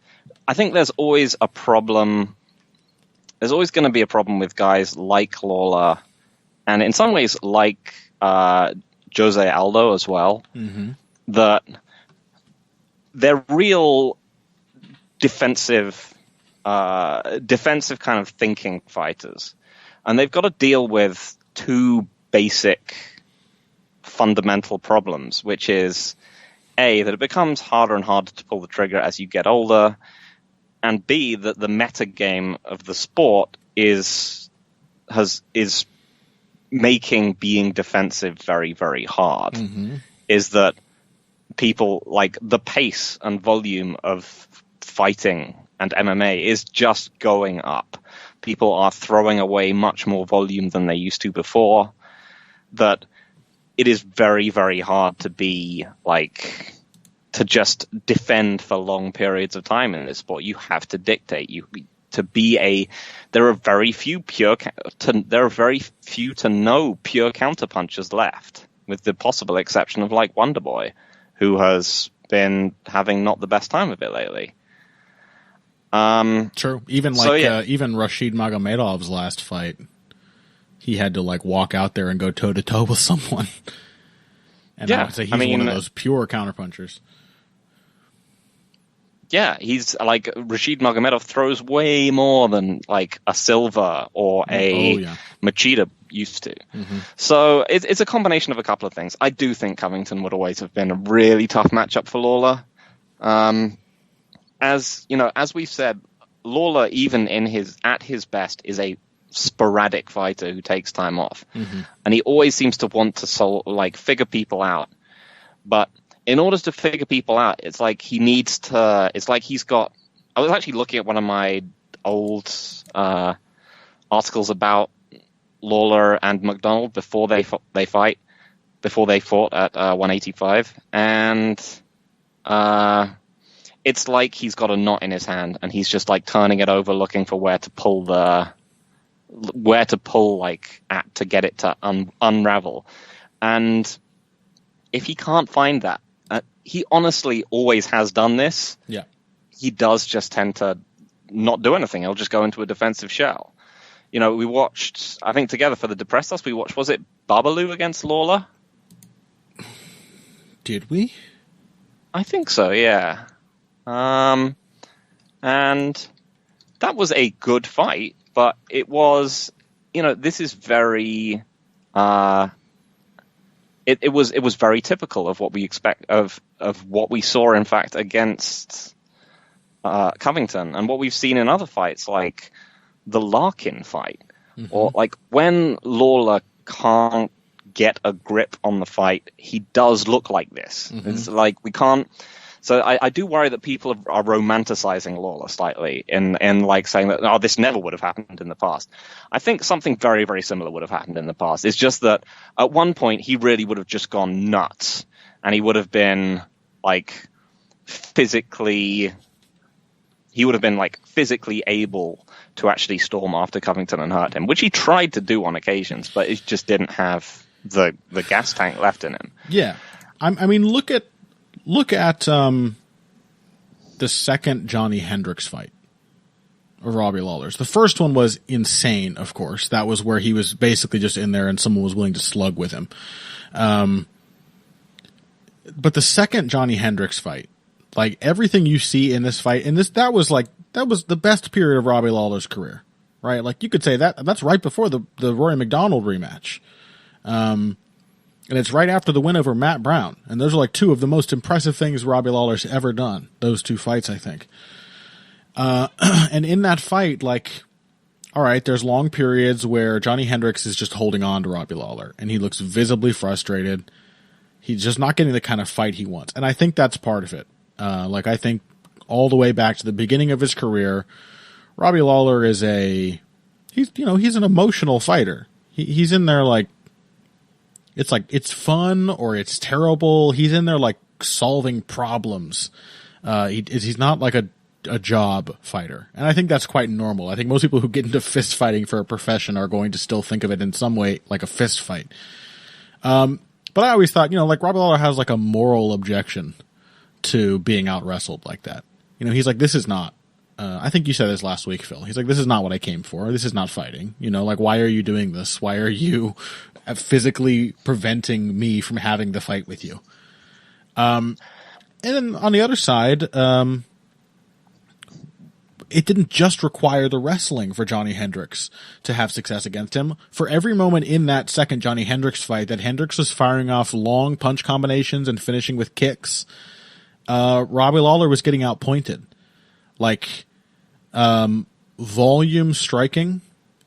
I think there's always a problem. There's always going to be a problem with guys like Lawler, and in some ways like Jose Aldo as well. Mm-hmm. That they're real defensive kind of thinking fighters. And they've got to deal with two basic fundamental problems, which is, A, that it becomes harder and harder to pull the trigger as you get older, and B, that the meta game of the sport is making being defensive very, very hard. Mm-hmm. Is that people, like, the pace and volume of fighting and MMA is just going up. People are throwing away much more volume than they used to before. That it is very, very hard to be, like, to just defend for long periods of time in this sport. You have to dictate. There are very few to no pure counterpunchers left, with the possible exception of, like, Wonderboy, who has been having not the best time of it lately. True. Even even Rashid Magomedov's last fight, he had to, like, walk out there and go toe to toe with someone. And I would say he's one of those pure counterpunchers. Yeah, he's like, Rashid Magomedov throws way more than, like, a Silva or a Machida used to. Mm-hmm. So it's a combination of a couple of things. I do think Covington would always have been a really tough matchup for Lawler. As we've said, Lawler, even at his best, is a sporadic fighter who takes time off, and he always seems to want to figure people out. But in order to figure people out, it's like he needs to. It's like he's got. I was actually looking at one of my old articles about Lawler and McDonald before they fought at 185, and it's like he's got a knot in his hand, and he's just, like, turning it over, looking for where to pull to get it to unravel. And if he can't find that, he honestly always has done this. Yeah, he does just tend to not do anything. He'll just go into a defensive shell. We watched, I think together for the Depressed Us, was it Babalu against Lawler? Did we? I think so, yeah. And that was a good fight, but it was, this is very, it was very typical of what we expect of what we saw, in fact, against Covington, and what we've seen in other fights, like the Larkin fight, or like when Lawler can't get a grip on the fight, he does look like this. It's like we can't. So I do worry that people are romanticizing Lawler slightly in like saying that, this never would have happened in the past. I think something very, very similar would have happened in the past. It's just that at one point he really would have just gone nuts, and he would have been like physically able to actually storm after Covington and hurt him, which he tried to do on occasions, but it just didn't have the gas tank left in him. Yeah. I mean, look at the second Johnny Hendricks fight of Robbie Lawler's. The first one was insane, of course. That was where he was basically just in there and someone was willing to slug with him. But the second Johnny Hendricks fight, like everything you see in this fight, that was the best period of Robbie Lawler's career, right? Like you could say that's right before the Rory McDonald rematch. And it's right after the win over Matt Brown. And those are like two of the most impressive things Robbie Lawler's ever done. Those two fights, I think. And in that fight, like, all right, there's long periods where Johnny Hendricks is just holding on to Robbie Lawler, and he looks visibly frustrated. He's just not getting the kind of fight he wants. And I think that's part of it. I think all the way back to the beginning of his career, Robbie Lawler is he's an emotional fighter. He's in there like, it's fun or it's terrible. He's in there like solving problems. He's not like a job fighter. And I think that's quite normal. I think most people who get into fist fighting for a profession are going to still think of it in some way like a fist fight. But I always thought, like Robbie Lawler has like a moral objection to being out wrestled like that. He's like, this is not, I think you said this last week, Phil. He's like, this is not what I came for. This is not fighting. Like, why are you doing this? Why are you physically preventing me from having the fight with you? And then on the other side, it didn't just require the wrestling for Johnny Hendricks to have success against him. For every moment in that second Johnny Hendricks fight that Hendricks was firing off long punch combinations and finishing with kicks, Robbie Lawler was getting outpointed. Like, volume striking,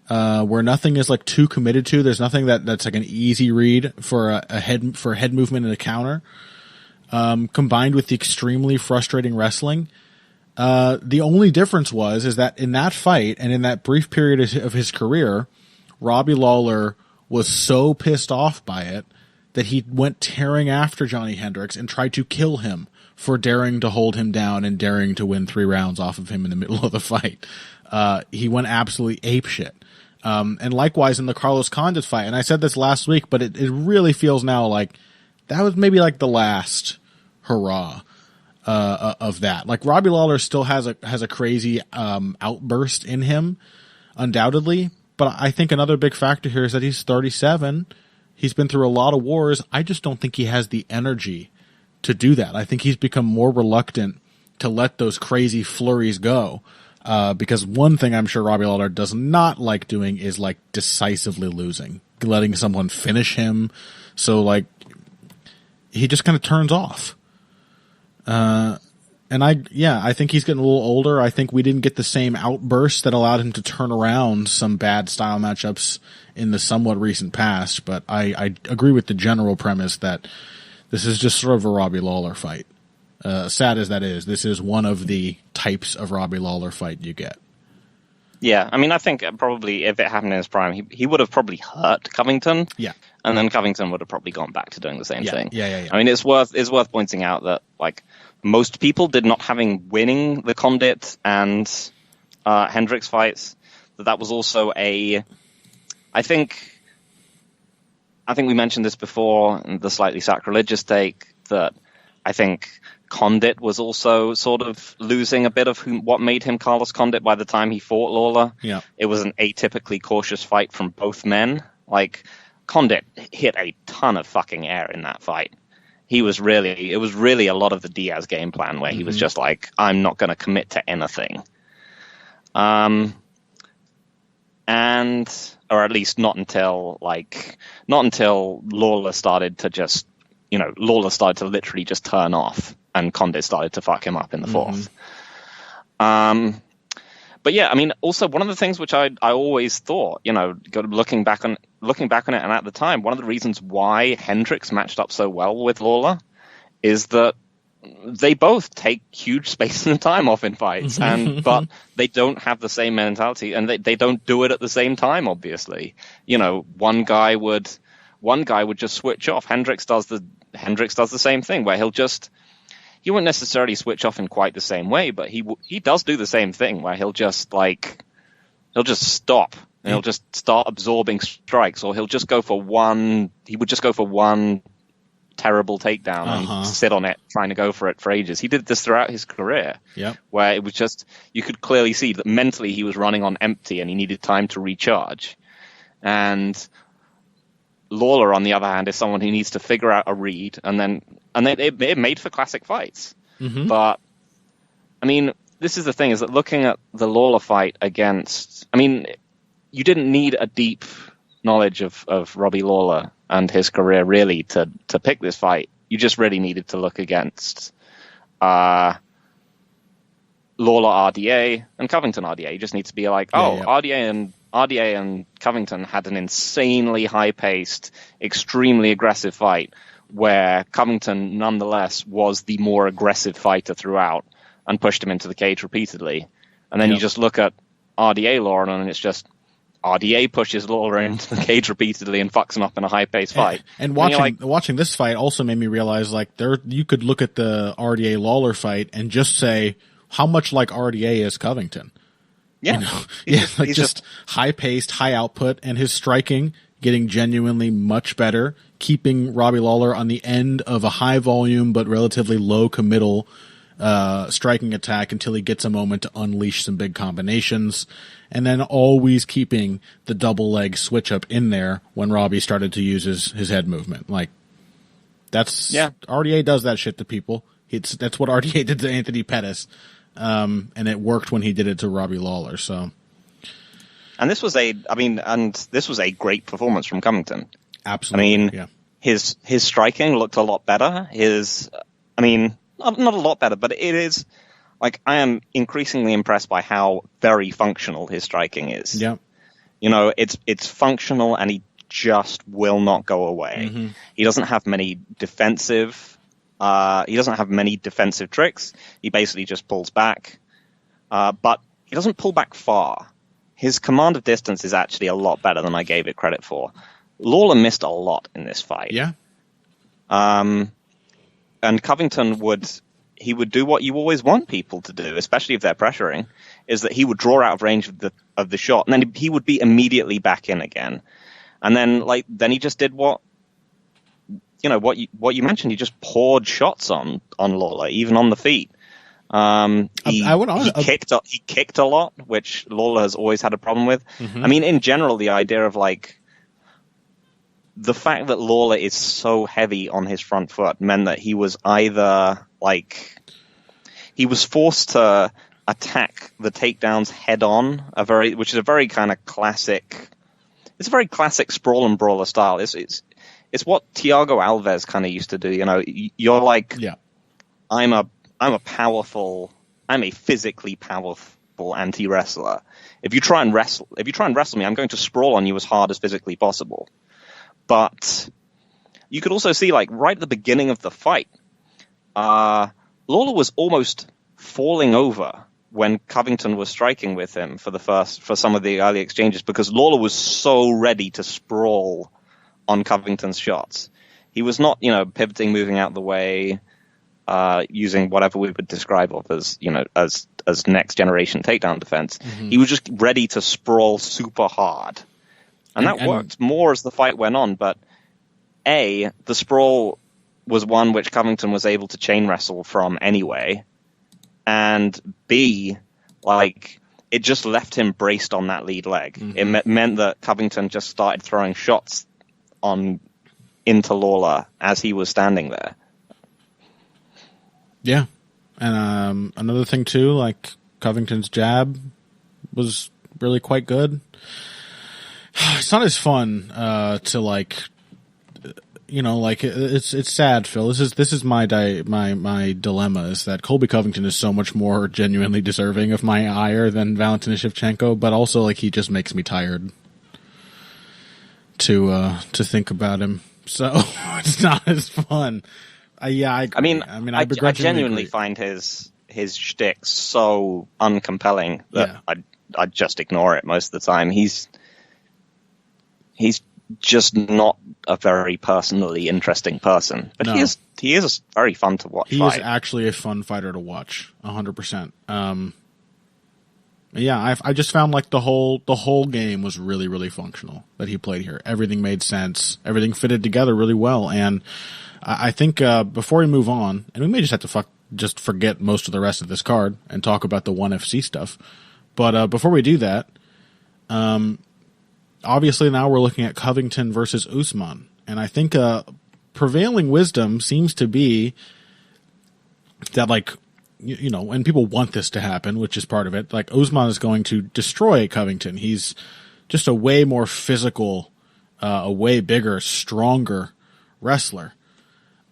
where nothing is like too committed to. There's nothing that's like an easy read for a head movement and a counter. Combined with the extremely frustrating wrestling. The only difference is that in that fight and in that brief period of his career, Robbie Lawler was so pissed off by it that he went tearing after Johnny Hendricks and tried to kill him for daring to hold him down and daring to win 3 rounds off of him in the middle of the fight. He went absolutely apeshit. And likewise in the Carlos Condit fight, and I said this last week, but it really feels now like that was maybe like the last hurrah of that. Like, Robbie Lawler still has a crazy outburst in him, undoubtedly. But I think another big factor here is that he's 37. He's been through a lot of wars. I just don't think he has the energy to do that. I think he's become more reluctant to let those crazy flurries go. Because one thing I'm sure Robbie Lawler does not like doing is like decisively losing, letting someone finish him. So like, he just kind of turns off. And I think he's getting a little older. I think we didn't get the same outburst that allowed him to turn around some bad style matchups in the somewhat recent past. But I agree with the general premise that this is just sort of a Robbie Lawler fight. Sad as that is, this is one of the types of Robbie Lawler fight you get. Yeah, I mean, I think probably if it happened in his prime, he would have probably hurt Covington. Yeah. And then Covington would have probably gone back to doing the same thing. Yeah. I mean, it's worth pointing out that, like, most people did not winning the Condit and Hendricks fights, that was also I think we mentioned this before, the slightly sacrilegious take, that I think Condit was also sort of losing a bit of what made him Carlos Condit by the time he fought Lawler. Yeah. It was an atypically cautious fight from both men. Like, Condit hit a ton of fucking air in that fight. It was really a lot of the Diaz game plan where he was just like, I'm not going to commit to anything. Or at least not until Lawler started to literally just turn off and Condit started to fuck him up in the fourth. But yeah, I mean, also one of the things which I always thought, looking back on it, and at the time, one of the reasons why Hendricks matched up so well with Lawler is that they both take huge space and time off in fights, but they don't have the same mentality, and they don't do it at the same time. Obviously, one guy would just switch off. Hendricks does the same thing where he won't necessarily switch off in quite the same way, but he does do the same thing where he'll just stop and he'll just start absorbing strikes, or he'll just go for one. He would just go for one terrible takedown and sit on it, trying to go for it for ages. He did this throughout his career, where it was just, you could clearly see that mentally he was running on empty and he needed time to recharge. And Lawler, on the other hand, is someone who needs to figure out a read, and it made for classic fights. But I mean, this is the thing: is that looking at the Lawler fight against, I mean, you didn't need a deep knowledge of Robbie Lawler and his career really to pick this fight. You just really needed to look against Lawler RDA and Covington RDA. You just need to be like, RDA and Covington had an insanely high-paced, extremely aggressive fight where Covington nonetheless was the more aggressive fighter throughout and pushed him into the cage repeatedly. And then you just look at RDA Lawler and it's just RDA pushes Lawler into the cage repeatedly and fucks him up in a high-paced fight. And watching this fight also made me realize, like, you could look at the RDA Lawler fight and just say, how much like RDA is Covington? Yeah. He's just high-paced, high output, and his striking getting genuinely much better, keeping Robbie Lawler on the end of a high-volume but relatively low-committal striking attack until he gets a moment to unleash some big combinations, and then always keeping the double leg switch up in there when Robbie started to use his head movement. Like, RDA does that shit to people. That's what RDA did to Anthony Pettis. and it worked when he did it to Robbie Lawler. So, and this was a great performance from Covington. Absolutely. I mean, his striking looked a lot better. Not a lot better, but it is like I am increasingly impressed by how very functional his striking is. Yeah. It's functional, and he just will not go away. Mm-hmm. He doesn't have many defensive tricks. He basically just pulls back, but he doesn't pull back far. His command of distance is actually a lot better than I gave it credit for. Lawler missed a lot in this fight. Yeah. And Covington would do what you always want people to do, especially if they're pressuring, is that he would draw out of range of the shot, and then he would be immediately back in again. And then he just did what you mentioned. He just poured shots on Lawler, even on the feet. He kicked a lot, which Lawler has always had a problem with. Mm-hmm. I mean, in general, the idea of the fact that Lawler is so heavy on his front foot meant that he was either he was forced to attack the takedowns head on, which is a very kind of classic. It's a very classic sprawl and brawler style. It's what Thiago Alves kind of used to do. You're like, yeah, I'm a physically powerful anti-wrestler. If you try and wrestle me, I'm going to sprawl on you as hard as physically possible. But you could also see, right at the beginning of the fight, Lawler was almost falling over when Covington was striking with him for some of the early exchanges, because Lawler was so ready to sprawl on Covington's shots. He was not, pivoting, moving out the way, using whatever we would describe as next generation takedown defense. Mm-hmm. He was just ready to sprawl super hard. And that worked more as the fight went on, but the sprawl was one which Covington was able to chain wrestle from anyway, and B, it just left him braced on that lead leg. Mm-hmm. It meant that Covington just started throwing shots into Lawler as he was standing there. Yeah, and another thing too, Covington's jab was really quite good. It's not as fun to it's sad, Phil. This is my dilemma, is that Colby Covington is so much more genuinely deserving of my ire than Valentina Shevchenko, but also he just makes me tired to think about him. So it's not as fun. I agree. I genuinely find his shtick so uncompelling that I just ignore it most of the time. He's just not a very personally interesting person, but no. he is very fun to watch. He is actually a fun fighter to watch, 100%. I just found the whole game was really, really functional that he played here. Everything made sense. Everything fitted together really well. And I think before we move on, and we may just have to just forget most of the rest of this card and talk about the ONE FC stuff. But before we do that, obviously now we're looking at Covington versus Usman. And I think prevailing wisdom seems to be that, and people want this to happen, which is part of it. Usman is going to destroy Covington. He's just a way more physical, a way bigger, stronger wrestler.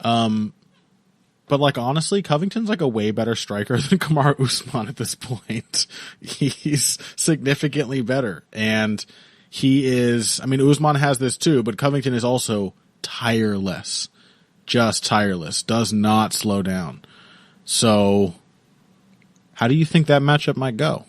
But honestly, Covington's a way better striker than Kamaru Usman at this point. He's significantly better. And he is, Usman has this too, but Covington is also tireless. Just tireless. Does not slow down. So, how do you think that matchup might go?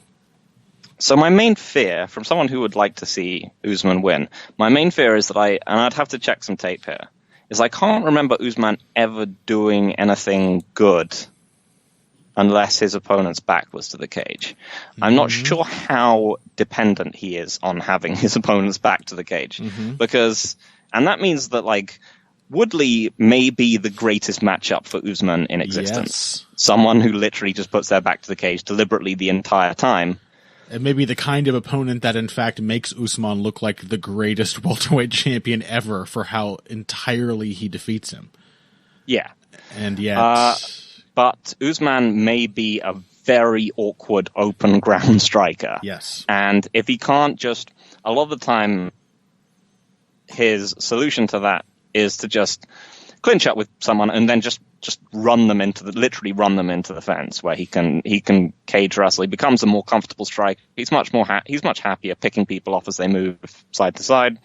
So my main fear, from someone who would like to see Usman win, my main fear is that I'd have to check some tape here, is I can't remember Usman ever doing anything good unless his opponent's back was to the cage. Mm-hmm. I'm not sure how dependent he is on having his opponent's back to the cage. Mm-hmm. And that means that, Woodley may be the greatest matchup for Usman in existence. Yes. Someone who literally just puts their back to the cage deliberately the entire time. It may be the kind of opponent that, in fact, makes Usman look like the greatest welterweight champion ever for how entirely he defeats him. Yeah. And yet... but Usman may be a very awkward open ground striker. Yes. And if he can't just, a lot of the time, his solution to that is to just clinch up with someone and then just literally run them into the fence, where he can cage wrestle. He becomes a more comfortable striker. He's much happier picking people off as they move side to side.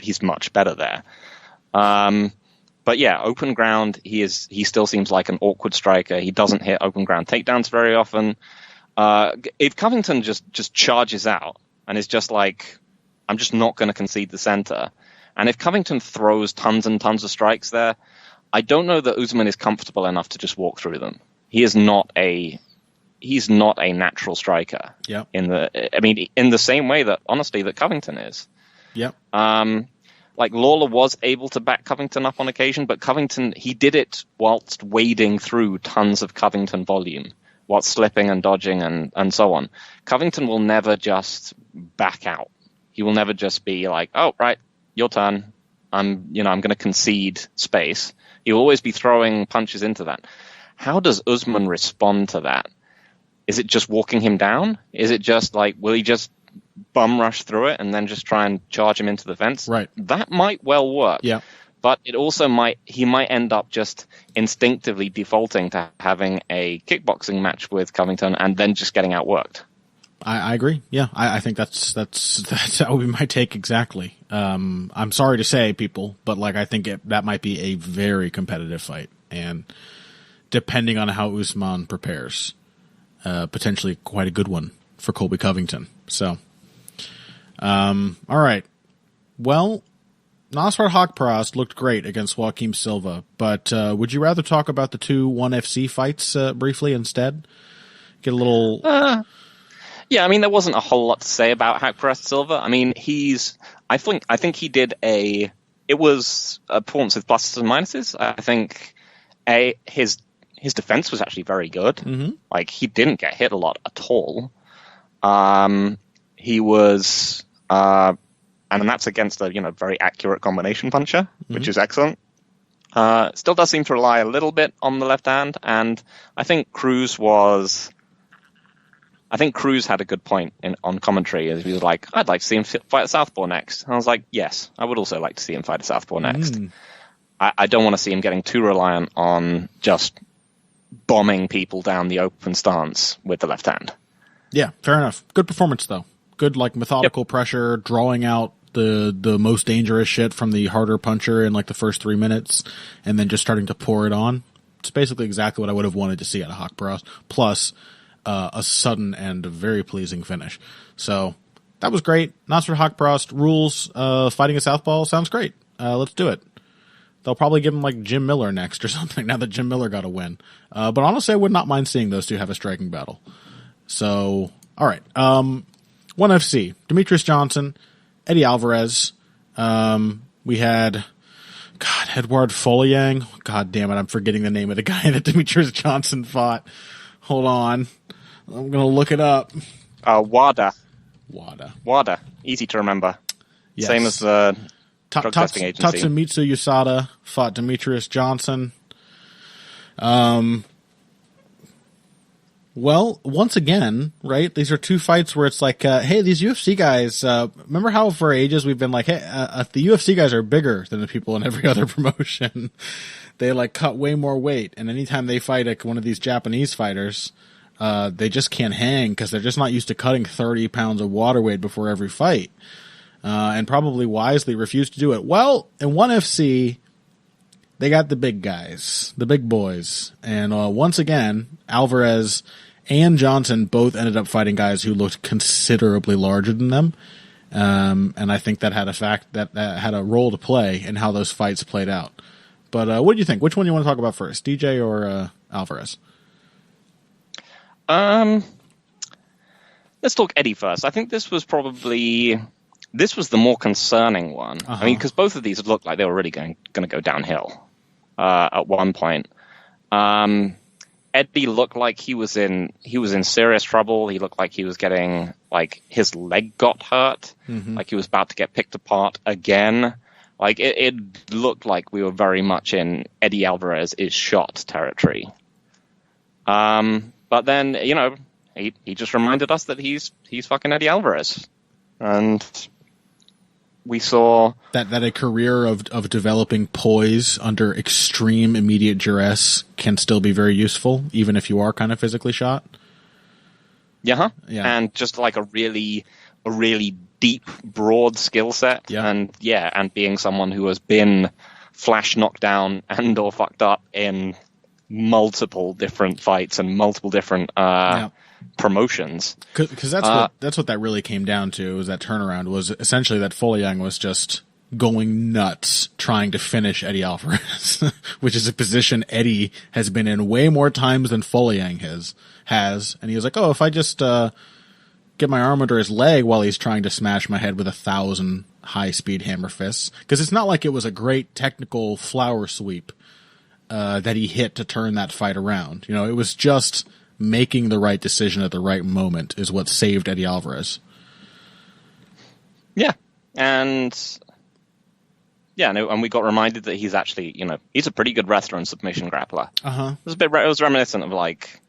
He's much better there. But yeah, open ground, he still seems like an awkward striker. He doesn't hit open ground takedowns very often. If Covington just charges out and is just like, I'm just not going to concede the center, and if Covington throws tons and tons of strikes there, I don't know that Usman is comfortable enough to just walk through them. He's not a natural striker. Yeah. In the same way that, honestly, that Covington is. Yep. Like Lawler was able to back Covington up on occasion, but Covington, he did it whilst wading through tons of Covington volume, whilst slipping and dodging and so on. Covington will never just back out. He will never just be like, oh, right, your turn. I'm going to concede space. He'll always be throwing punches into that. How does Usman respond to that? Is it just walking him down? Is it just like, will he just bum rush through it and then just try and charge him into the fence? Right. That might well work. Yeah. But it also he might end up just instinctively defaulting to having a kickboxing match with Covington and then just getting outworked. I agree. Yeah, I think that would be my take exactly. I'm sorry to say, people, but like I think that might be a very competitive fight, and depending on how Usman prepares, potentially quite a good one for Colby Covington. So, all right. Well, Nasrat Haqparast looked great against Joaquim Silva, but would you rather talk about the two ONE FC fights briefly instead? Get a little. Yeah, I mean, there wasn't a whole lot to say about Haqparast Silva. I mean, I think he did it was a performance with pluses and minuses. I think his defense was actually very good. Mm-hmm. Like, he didn't get hit a lot at all. He was, and that's against a very accurate combination puncher, mm-hmm. which is excellent. Still does seem to rely a little bit on the left hand, and I think Cruz had a good point on commentary. As he was like, I'd like to see him fight a southpaw next. And I was like, yes, I would also like to see him fight a southpaw next. I don't want to see him getting too reliant on just bombing people down the open stance with the left hand. Yeah, fair enough. Good performance, though. Good, methodical pressure, drawing out the most dangerous shit from the harder puncher in, the first 3 minutes, and then just starting to pour it on. It's basically exactly what I would have wanted to see out of Haqparast, plus a sudden and very pleasing finish. So that was great. Nasrat Haqparast rules. Fighting a southpaw sounds great. Let's do it. They'll probably give him Jim Miller next or something now that Jim Miller got a win. But honestly, I would not mind seeing those two have a striking battle. So, all right. ONE FC, Demetrius Johnson, Eddie Alvarez. We had, Edouard Folayang. God damn it, I'm forgetting the name of the guy that Demetrius Johnson fought. Hold on. I'm going to look it up. WADA. WADA. Easy to remember. Yes. Same as the drug testing agency. Tatsumitsu USADA fought Demetrius Johnson. Well, once again, right, these are two fights where it's hey, these UFC guys, remember how for ages we've been hey, the UFC guys are bigger than the people in every other promotion. They cut way more weight, and anytime they fight one of these Japanese fighters, they just can't hang because they're just not used to cutting 30 pounds of water weight before every fight, and probably wisely refuse to do it. Well, in ONE FC, they got the big guys, the big boys, and once again, Alvarez and Johnson both ended up fighting guys who looked considerably larger than them, and I think that had had a role to play in how those fights played out. But what do you think? Which one do you want to talk about first, DJ or Alvarez? Let's talk Eddie first. I think this was the more concerning one. Uh-huh. I mean, because both of these looked like they were really going to go downhill at one point. Eddie looked like he was in serious trouble. He looked like he was getting his leg got hurt, mm-hmm. like he was about to get picked apart again. Like, it looked like we were very much in Eddie Alvarez is shot territory. But then, he just reminded us that he's fucking Eddie Alvarez. And we saw that a career of developing poise under extreme immediate duress can still be very useful, even if you are kind of physically shot. Yeah. Yeah. And just like a really deep, broad skill set. Yeah. And being someone who has been flash knocked down and or fucked up in multiple different fights and multiple different promotions. Because that's what that really came down to, was that turnaround was essentially that Folayang was just going nuts trying to finish Eddie Alvarez, which is a position Eddie has been in way more times than Folayang has. And he was like, oh, if I just get my arm under his leg while he's trying to smash my head with 1,000 high-speed hammer fists. Because it's not like it was a great technical flower sweep that he hit to turn that fight around. It was just making the right decision at the right moment is what saved Eddie Alvarez. Yeah. And we got reminded that he's actually, he's a pretty good wrestler and submission grappler. Uh-huh. It was reminiscent of like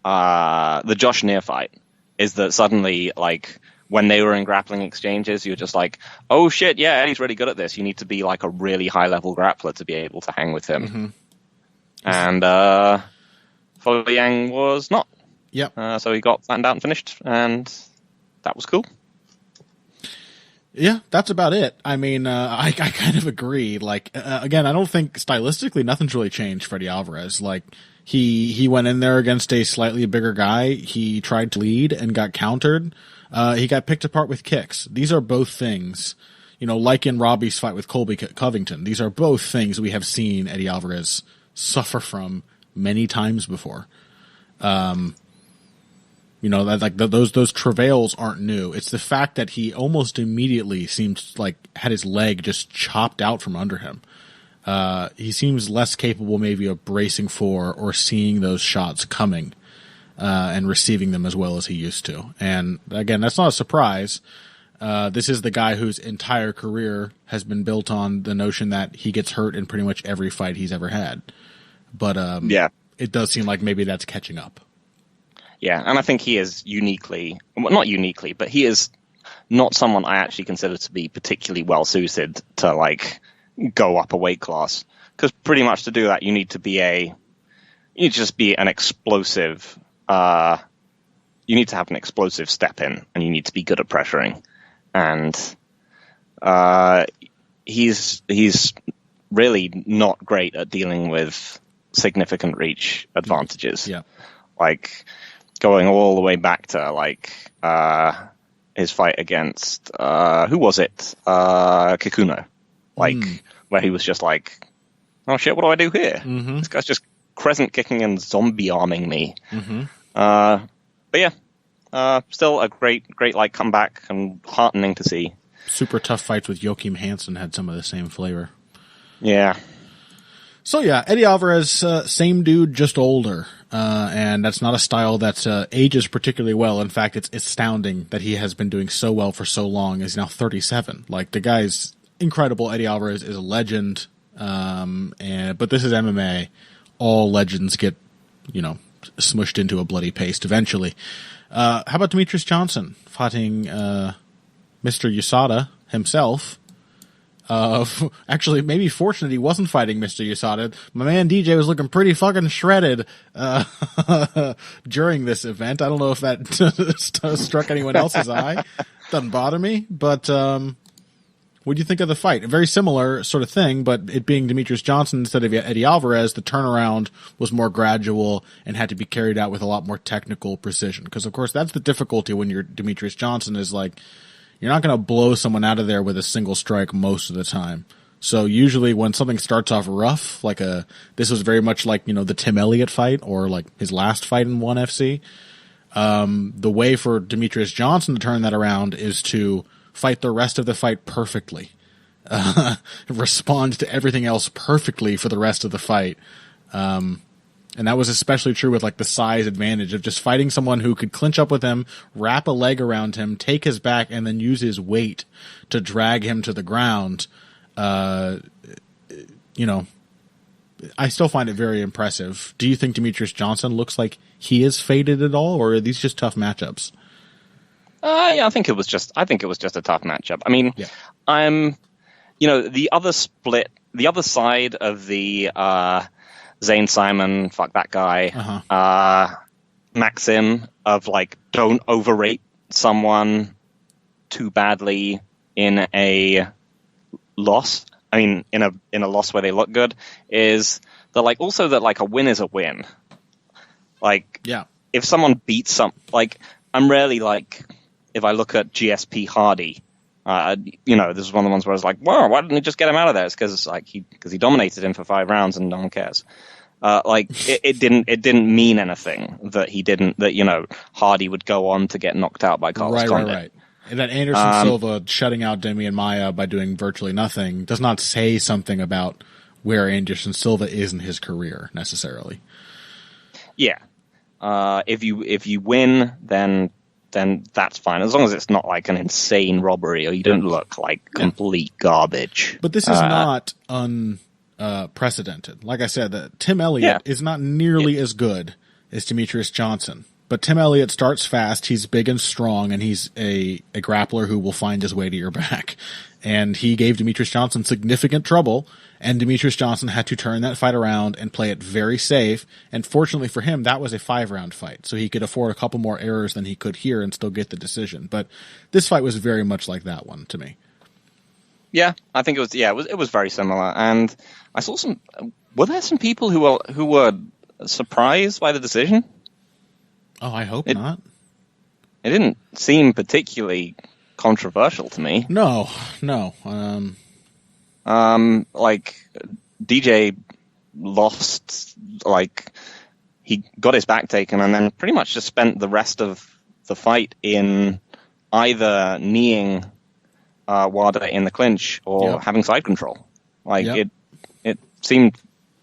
the Josh Neer fight. Is that suddenly, like, when they were in grappling exchanges, you're just like, oh shit, yeah, Eddie's really good at this. You need to be like a really high level grappler to be able to hang with him. Mm-hmm. And Folayang was not. Yep. So he got flattened out and finished, and that was cool. Yeah, that's about it. I mean, I kind of agree. Like, again, I don't think stylistically nothing's really changed for Eddie Alvarez. Like, he went in there against a slightly bigger guy. He tried to lead and got countered. He got picked apart with kicks. These are both things, like in Robbie's fight with Colby Covington. These are both things we have seen Eddie Alvarez suffer from many times before. Those travails aren't new. It's the fact that he almost immediately seemed like had his leg just chopped out from under him. He seems less capable maybe of bracing for or seeing those shots coming, and receiving them as well as he used to. And again, that's not a surprise. This is the guy whose entire career has been built on the notion that he gets hurt in pretty much every fight he's ever had. But, it does seem like maybe that's catching up. Yeah, and I think he is not uniquely, but he is not someone I actually consider to be particularly well suited to like go up a weight class. Because pretty much to do that, you need to just be an explosive. You need to have an explosive step in, and you need to be good at pressuring. And he's really not great at dealing with significant reach advantages. Yeah, like going all the way back to like his fight against who was it? Kikuno. Where he was just like, oh shit, what do I do here? Mm-hmm. This guy's just crescent kicking and zombie arming me. Mm-hmm. But yeah, still a great like comeback and heartening to see. Super tough fights with Joachim Hansen had some of the same flavor. Yeah. So yeah, Eddie Alvarez, same dude, just older. And that's not a style that ages particularly well. In fact, it's astounding that he has been doing so well for so long. He's now 37. Like, the guy's incredible. Eddie Alvarez is a legend. But this is MMA. All legends get, smushed into a bloody paste eventually. How about Demetrius Johnson fighting Mr. USADA himself? Actually, maybe fortunate he wasn't fighting Mr. USADA. My man DJ was looking pretty fucking shredded during this event. I don't know if that struck anyone else's eye. Doesn't bother me, but what do you think of the fight? A very similar sort of thing, but it being Demetrius Johnson instead of Eddie Alvarez, the turnaround was more gradual and had to be carried out with a lot more technical precision. Because, of course, that's the difficulty when you're Demetrius Johnson is like, you're not going to blow someone out of there with a single strike most of the time. So usually when something starts off rough, this was very much like, the Tim Elliott fight or like his last fight in ONE FC. The way for Demetrius Johnson to turn that around is to fight the rest of the fight perfectly. Respond to everything else perfectly for the rest of the fight. And that was especially true with like the size advantage of just fighting someone who could clinch up with him, wrap a leg around him, take his back, and then use his weight to drag him to the ground. you know, I still find it very impressive. Do you think Demetrius Johnson looks like he is faded at all, or are these just tough matchups? Yeah, I think it was just a tough matchup. I mean, the other side of the Zane Simon, fuck that guy, maxim of like don't overrate someone too badly in a loss. I mean, in a loss where they look good, is that like also that like a win is a win. Like, yeah, if someone beats like I'm rarely like if I look at GSP Hardy, this is one of the ones where I was like, wow, why didn't he just get him out of there? It's because like he dominated him for 5 rounds and no one cares. It didn't mean anything that Hardy would go on to get knocked out by Carlos Condit. Right. And that Anderson Silva shutting out Demian Maia by doing virtually nothing does not say something about where Anderson Silva is in his career necessarily. Yeah. If you win, then that's fine, as long as it's not like an insane robbery or you don't look like complete garbage. But this is not unprecedented. Like I said, Tim Elliott is not nearly as good as Demetrius Johnson. But Tim Elliott starts fast, he's big and strong, and he's a grappler who will find his way to your back. And he gave Demetrius Johnson significant trouble, and Demetrius Johnson had to turn that fight around and play it very safe. And fortunately for him, that was a 5-round fight, so he could afford a couple more errors than he could here and still get the decision. But this fight was very much like that one to me. Yeah, I think it was. Yeah, it was very similar. And I saw were there some people who were surprised by the decision? Oh, I hope not. It didn't seem particularly controversial to me. No. Like DJ lost, like he got his back taken and then pretty much just spent the rest of the fight in either kneeing Wada in the clinch or having side control. Like it seemed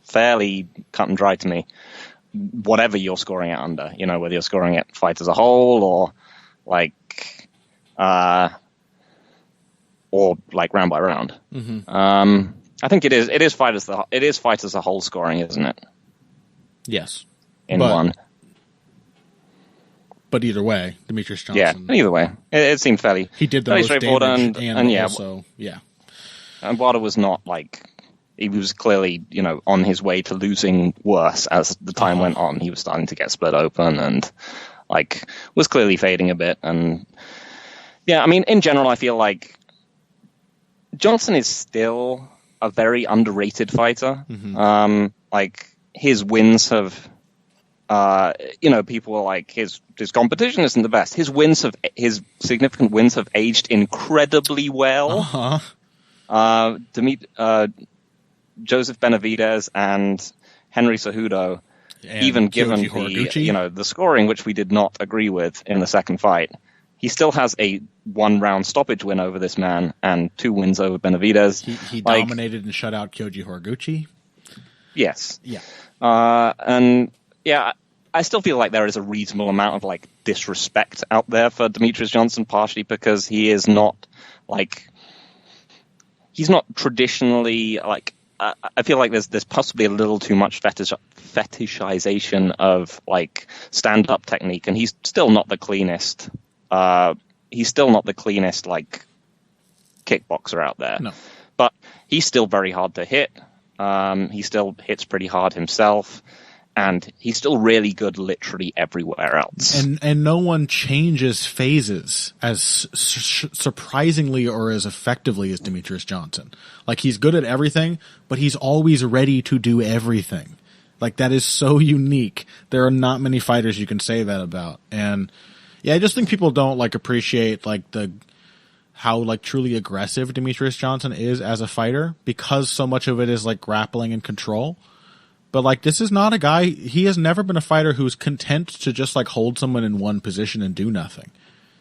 fairly cut and dry to me. Whatever you're scoring it under, whether you're scoring it fight as a whole or like round by round. Mm-hmm. I think it is fight as a whole scoring, isn't it? Yes. One. But either way, Demetrius Johnson. Yeah, either way, it seemed fairly. He did the fairly most straightforward, damage and Wada was not like. He was clearly, on his way to losing worse as the time went on. He was starting to get split open and, was clearly fading a bit. And, yeah, I mean, in general, I feel like Johnson is still a very underrated fighter. Mm-hmm. His wins have, people were like, his competition isn't the best. His significant wins have aged incredibly well. Joseph Benavidez and Henry Cejudo, even given the scoring, which we did not agree with in the second fight, he still has a 1-round stoppage win over this man and 2 wins over Benavidez. He dominated and shut out Kyoji Horiguchi. Yes. Yeah. I still feel like there is a reasonable amount of disrespect out there for Demetrius Johnson, partially because he is not he's not traditionally I feel like there's possibly a little too much fetishization of stand-up technique, and he's still not the cleanest. Kickboxer out there. No. But he's still very hard to hit. He still hits pretty hard himself, and he's still really good literally everywhere else. And no one changes phases as surprisingly or as effectively as Demetrius Johnson. He's good at everything, but he's always ready to do everything. That is so unique. There are not many fighters you can say that about. And yeah, I just think people don't appreciate how truly aggressive Demetrius Johnson is as a fighter, because so much of it is grappling and control. But this is not a guy, he has never been a fighter who's content to just hold someone in one position and do nothing.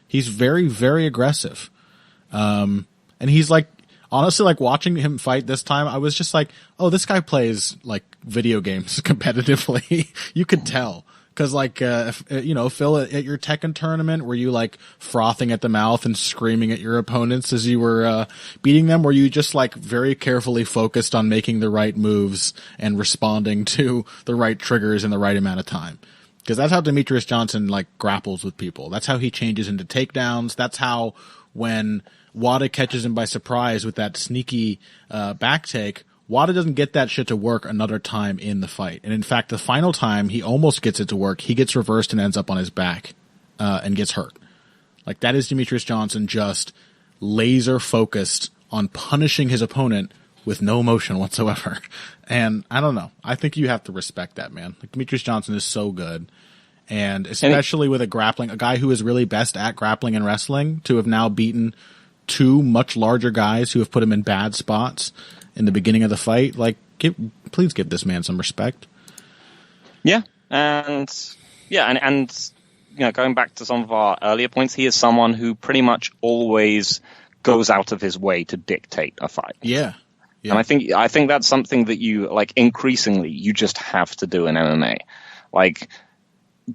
He's very, very aggressive. And he's honestly, watching him fight this time, I was just oh, this guy plays video games competitively. You could tell. Because, like, Phil, at your Tekken tournament, were you, like, frothing at the mouth and screaming at your opponents as you were beating them? Were you just, like, very carefully focused on making the right moves and responding to the right triggers in the right amount of time? Because that's how Demetrius Johnson, like, grapples with people. That's how he changes into takedowns. That's how, when Wada catches him by surprise with that sneaky back take, Wada doesn't get that shit to work another time in the fight. And in fact, the final time he almost gets it to work, he gets reversed and ends up on his back and gets hurt. Like, that is Demetrius Johnson just laser focused on punishing his opponent with no emotion whatsoever. And I don't know. I think you have to respect that, man. Like, Demetrius Johnson is so good. And especially with a guy who is really best at grappling and wrestling, to have now beaten two much larger guys who have put him in bad spots in the beginning of the fight, like, please give this man some respect. Yeah, and going back to some of our earlier points, he is someone who pretty much always goes out of his way to dictate a fight. Yeah. And I think that's something that you, like, increasingly you just have to do in MMA. Like,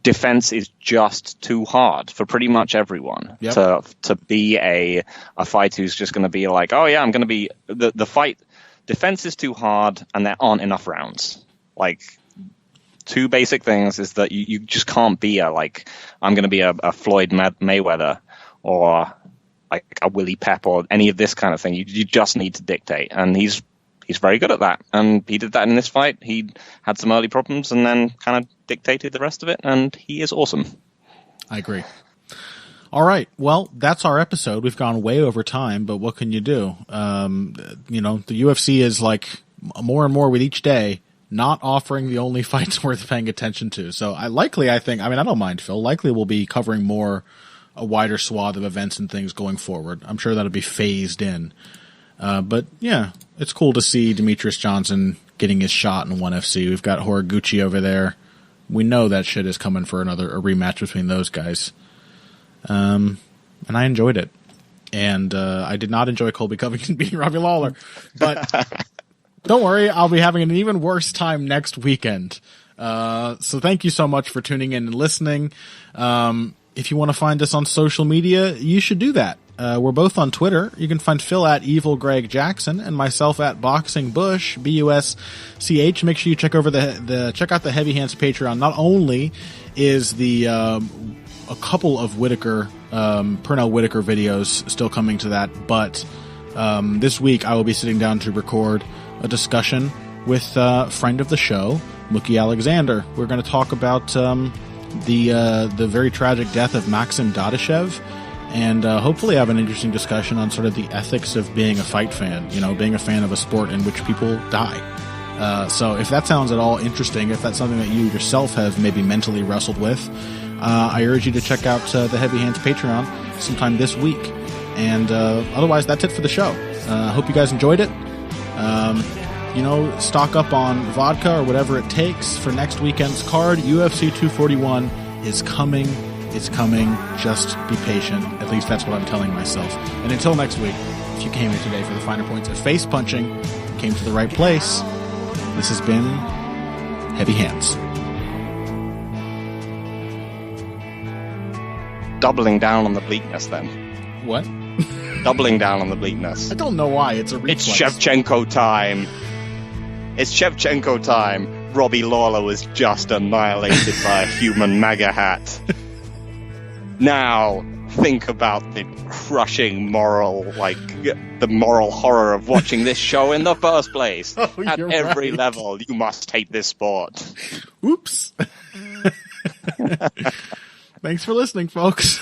defense is just too hard for pretty much everyone. Yep. To be a fighter who's just going to be like, oh yeah, I'm going to be the fight. Defense is too hard, and there aren't enough rounds. Like, two basic things is that you just can't be I'm going to be a Floyd Mayweather or like a Willie Pep or any of this kind of thing. You just need to dictate, and he's very good at that. And he did that in this fight. He had some early problems and then kind of dictated the rest of it, and he is awesome. I agree. All right. Well, that's our episode. We've gone way over time, but what can you do? The UFC is, like, more and more with each day not offering the only fights worth paying attention to. So I don't mind, Phil. Likely we'll be covering a wider swath of events and things going forward. I'm sure that'll be phased in. But yeah, it's cool to see Demetrius Johnson getting his shot in ONE FC. We've got Horiguchi over there. We know that shit is coming for a rematch between those guys. And I enjoyed it. And I did not enjoy Colby Covington beating Robbie Lawler. But don't worry, I'll be having an even worse time next weekend. So thank you so much for tuning in and listening. If you want to find us on social media, you should do that. We're both on Twitter. You can find Phil at Evil Greg Jackson and myself at Boxing Bush, BUSCH. Make sure you check out the Heavy Hands Patreon. Not only is a couple of Pernell Whitaker videos still coming to that, but this week I will be sitting down to record a discussion with friend of the show, Luque Alexander. We're going to talk about the very tragic death of Maxim Dadashev, and hopefully have an interesting discussion on sort of the ethics of being a fight fan, being a fan of a sport in which people die. So if that sounds at all interesting, if that's something that you yourself have maybe mentally wrestled with, I urge you to check out the Heavy Hands Patreon sometime this week. And otherwise, that's it for the show. I hope you guys enjoyed it. Stock up on vodka or whatever it takes for next weekend's card. UFC 241 is coming. It's coming. Just be patient. At least that's what I'm telling myself. And until next week, if you came here today for the finer points of face punching, you came to the right place. This has been Heavy Hands. Doubling down on the bleakness, then. What? Doubling down on the bleakness. I don't know why. It's a reflex. It's Shevchenko time. It's Shevchenko time. Robbie Lawler was just annihilated by a human MAGA hat. Now, think about the crushing moral horror of watching this show in the first place. At every level, you must hate this sport. Oops. Thanks for listening, folks.